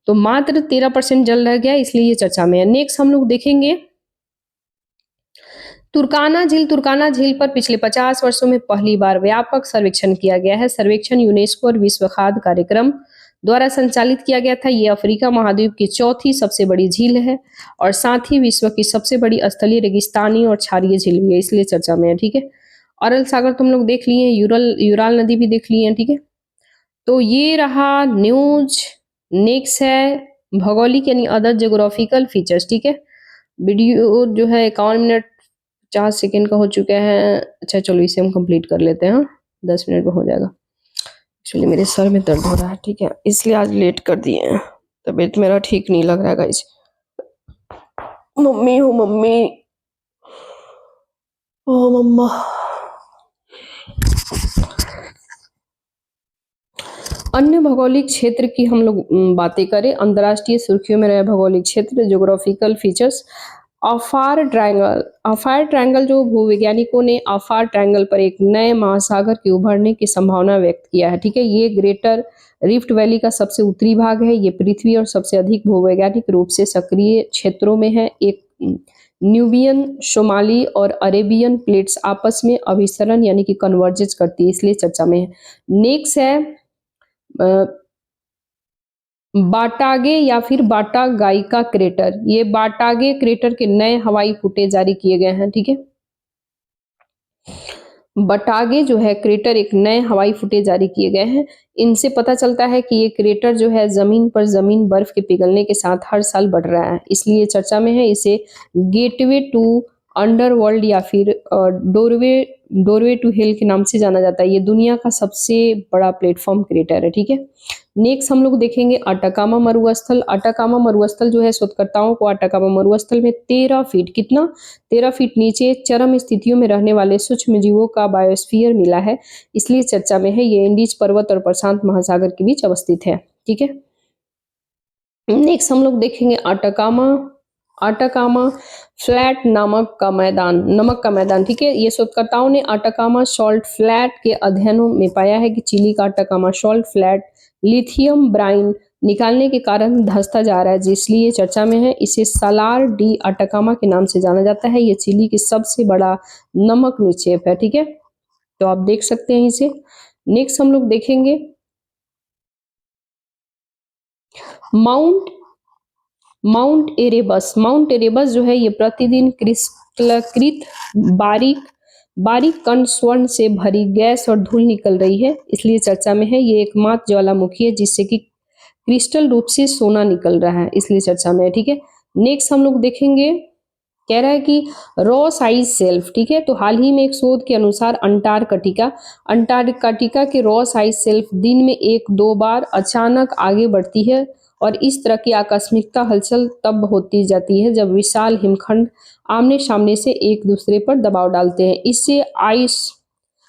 तो मात्र 13% जल रह गया, इसलिए ये चर्चा में है। नेक्स्ट हम लोग देखेंगे तुर्काना झील पर पिछले 50 वर्षों में पहली बार व्यापक सर्वेक्षण किया गया है। सर्वेक्षण यूनेस्को और विश्व खाद्य कार्यक्रम द्वारा संचालित किया गया था। ये अफ्रीका महाद्वीप की 4थी सबसे बड़ी झील है और साथ ही विश्व की सबसे बड़ी स्थलीय रेगिस्तानी और क्षारीय झील भी है, इसलिए चर्चा में है। ठीक है। अरल सागर तुम लोग देख लिए, यूराल नदी भी देख लिए हैं। ठीक है, तो ये रहा न्यूज। नेक्स्ट है भौगोलिक यानी अदर ज्योग्राफिकल फीचर्स। ठीक है, वीडियो जो है 51 मिनट 50 सेकेंड का हो चुका है। अच्छा चलो इसे हम कंप्लीट कर लेते हैं। 10 मिनट में हो जाएगा। एक्चुअली मेरे सर में दर्द हो रहा है, ठीक है, इसलिए आज लेट कर दिए हैं। तबीयत मेरा ठीक नहीं लग रहा है गाइस। मम्मी हो मम्मी, ओ मम्मा। अन्य भौगोलिक क्षेत्र की हम लोग बातें करें, अंतर्राष्ट्रीय सुर्खियों में रहे भौगोलिक क्षेत्र, ज्योग्राफिकल फीचर्स। अफार ट्रायंगल जो भूवैज्ञानिकों ने अफार ट्रायंगल पर एक नए महासागर के उभरने की संभावना व्यक्त किया है। ठीक है, ये ग्रेटर रिफ्ट वैली का सबसे उत्तरी भाग है। ये पृथ्वी और सबसे अधिक भूवैज्ञानिक रूप से सक्रिय क्षेत्रों में है। एक न्यूबियन, सोमाली और अरेबियन प्लेट्स आपस में अभिसरण यानी कि कन्वर्जेज करती है, इसलिए चर्चा में है। नेक्स्ट है बाटागे या फिर बाटागाइका क्रेटर। ये बाटागे क्रेटर के नए हवाई फुटेज जारी किए गए हैं। ठीक है, बटागे जो है क्रेटर एक नए हवाई फुटेज जारी किए गए हैं। इनसे पता चलता है कि ये क्रेटर जो है जमीन बर्फ के पिघलने के साथ हर साल बढ़ रहा है, इसलिए चर्चा में है। इसे गेटवे टू अंडरवर्ल्ड या फिर डोरवे टू हेल के नाम से जाना जाता है। ये दुनिया का सबसे बड़ा प्लेटफॉर्म क्रेटर है। ठीक है, नेक्स्ट हम लोग देखेंगे अटाकामा मरुस्थल। अटाकामा मरुस्थल जो है शोधकर्ताओं को अटाकामा मरुस्थल में 13 फीट, कितना 13 फीट नीचे चरम स्थितियों में रहने वाले सूक्ष्म जीवों का बायोस्फीयर मिला है, इसलिए चर्चा में है। ये इंडीज पर्वत और प्रशांत महासागर के बीच अवस्थित है। ठीक है, नेक्स्ट हम लोग देखेंगे अटाकामा फ्लैट नमक का मैदान। ठीक है, ये शोधकर्ताओं ने अटाकामा सॉल्ट फ्लैट के अध्ययनों में पाया है कि चिली का Atacama salt flat lithium brine निकालने के कारण धंसता जा रहा है, जिसलिए चर्चा में है। इसे सालार डी अटाकामा के नाम से जाना जाता है। ये चिली की सबसे बड़ा नमक निक्षेप है। ठीक है, तो आप देख सकते हैं इसे। नेक्स्ट हम लोग देखेंगे माउंट एरेबस जो है ये प्रतिदिन क्रिस्टलीकृत बारीक कण स्वर्ण से भरी गैस और धूल निकल रही है, इसलिए चर्चा में है। ये एकमात्र ज्वालामुखी है जिससे कि क्रिस्टल रूप से सोना निकल रहा है, इसलिए चर्चा में है। ठीक है, नेक्स्ट हम लोग देखेंगे कह रहा है कि रॉ साइज सेल्फ, ठीक है। तो हाल ही में एक शोध के अनुसार अंटार्कटिका के रॉ साइज सेल्फ दिन में 1-2 बार अचानक आगे बढ़ती है, और इस तरह की आकस्मिकता हलचल तब होती जाती है जब विशाल हिमखंड आमने सामने से एक दूसरे पर दबाव डालते हैं। इससे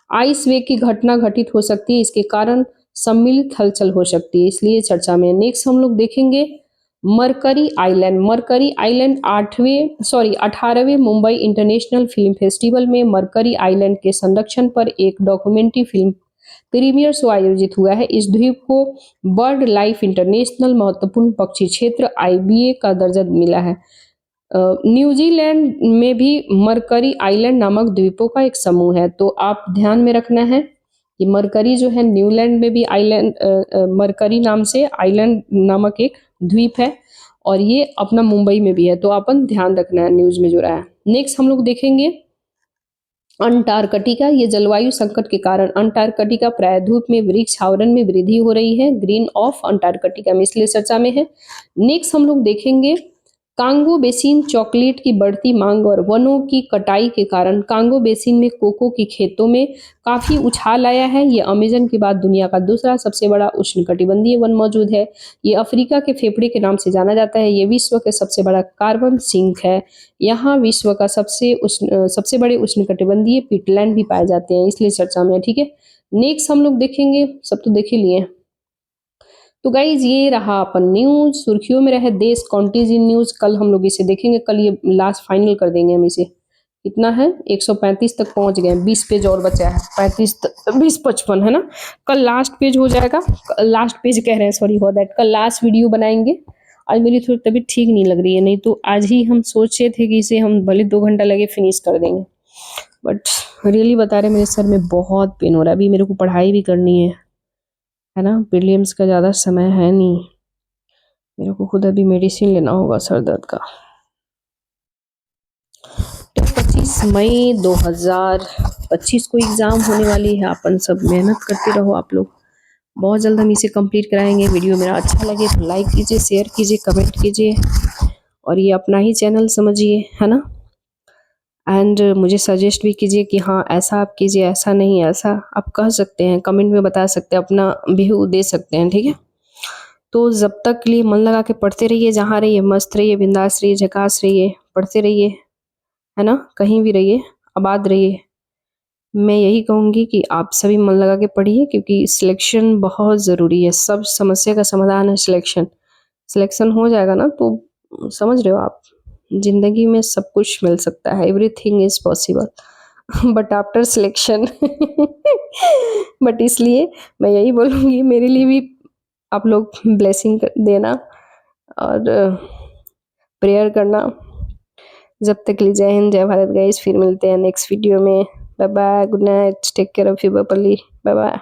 आइस वे की घटना घटित हो सकती है, इसके कारण सम्मिलित हलचल हो सकती है, इसलिए चर्चा में। नेक्स्ट हम लोग देखेंगे मरकरी आइलैंड 18वें मुंबई इंटरनेशनल फिल्म फेस्टिवल में मरकरी आइलैंड के संरक्षण पर एक डॉक्यूमेंट्री फिल्म प्रीमियर शो आयोजित हुआ है। इस द्वीप को बर्ड लाइफ इंटरनेशनल महत्वपूर्ण पक्षी क्षेत्र IBA का दर्जा मिला है। न्यूजीलैंड में भी मरकरी आइलैंड नामक द्वीपों का एक समूह है। तो आप ध्यान में रखना है कि मरकरी जो है न्यूजीलैंड में भी मरकरी नाम से आइलैंड नामक एक द्वीप है, और ये अपना मुंबई में भी है। तो अपन ध्यान रखना है न्यूज में जो रहा है। नेक्स्ट हम लोग देखेंगे अंटार्कटिका। ये जलवायु संकट के कारण अंटार्कटिका प्रायद्वीप में वृक्ष आवरण में वृद्धि हो रही है, ग्रीन ऑफ अंटार्कटिका में, इसलिए चर्चा में है। नेक्स्ट हम लोग देखेंगे कांगो बेसिन चॉकलेट की बढ़ती मांग और वनों की कटाई के कारण कांगो बेसिन में कोको की खेतों में काफी उछाल आया है। ये अमेजन के बाद दुनिया का दूसरा सबसे बड़ा उष्णकटिबंधीय वन मौजूद है। ये अफ्रीका के फेफड़े के नाम से जाना जाता है। ये विश्व के सबसे बड़ा कार्बन सिंक है। यहाँ विश्व का सबसे बड़े उष्णकटिबंधीय पीटलैंड भी पाए जाते हैं, इसलिए चर्चा में है, ठीक है। नेक्स्ट हम लोग देखेंगे, सब तो देख ही लिए। तो गाइज ये रहा अपन न्यूज, सुर्खियों में रहे देश कॉन्टीज इन न्यूज। कल हम लोग इसे देखेंगे, कल ये लास्ट फाइनल कर देंगे हम इसे। कितना है, 135 तक पहुंच गए, 20 पेज और बचा है, 20-55 है ना। कल लास्ट पेज हो जाएगा, लास्ट पेज कह रहे हैं, सॉरी फॉर दैट। कल लास्ट वीडियो बनाएंगे। आज मेरी थोड़ी तबीयत ठीक नहीं लग रही है, नहीं तो आज ही हम सोचे थे कि इसे हम भले 2 घंटा लगे फिनिश कर देंगे, बट रियली बता रहे मेरे सर में बहुत पेन हो रहा है। अभी मेरे को पढ़ाई भी करनी है ना, प्रीलिम्स का ज़्यादा समय है नहीं, मेरे को खुद अभी मेडिसिन लेना होगा सर दर्द का। तो 25 मई 2025 को एग्ज़ाम होने वाली है। अपन सब मेहनत करते रहो आप लोग, बहुत जल्द हम इसे कंप्लीट कराएंगे। वीडियो मेरा अच्छा लगे तो लाइक कीजिए, शेयर कीजिए, कमेंट कीजिए, और ये अपना ही चैनल समझिए, है ना। एंड मुझे सजेस्ट भी कीजिए कि हाँ ऐसा आप कीजिए, ऐसा नहीं, ऐसा आप कह सकते हैं, कमेंट में बता सकते हैं, अपना व्यू दे सकते हैं, ठीक है। तो जब तक के लिए मन लगा के पढ़ते रहिए, जहाँ रहिए मस्त रहिए, बिंदास रहिए, झकास रहिए, पढ़ते रहिए, है ना, कहीं भी रहिए, आबाद रहिए। मैं यही कहूँगी कि आप सभी मन लगा के पढ़िए, क्योंकि सिलेक्शन बहुत ज़रूरी है। सब समस्या का समाधान है सिलेक्शन हो जाएगा ना, तो समझ रहे हो आप, जिंदगी में सब कुछ मिल सकता है, everything is possible but after selection but इसलिए मैं यही बोलूँगी, मेरे लिए भी आप लोग ब्लेसिंग देना और प्रेयर करना। जब तक के लिए जय हिंद, जय भारत गाइस। फिर मिलते हैं नेक्स्ट वीडियो में। Bye bye, good night, take care of you properly, bye bye.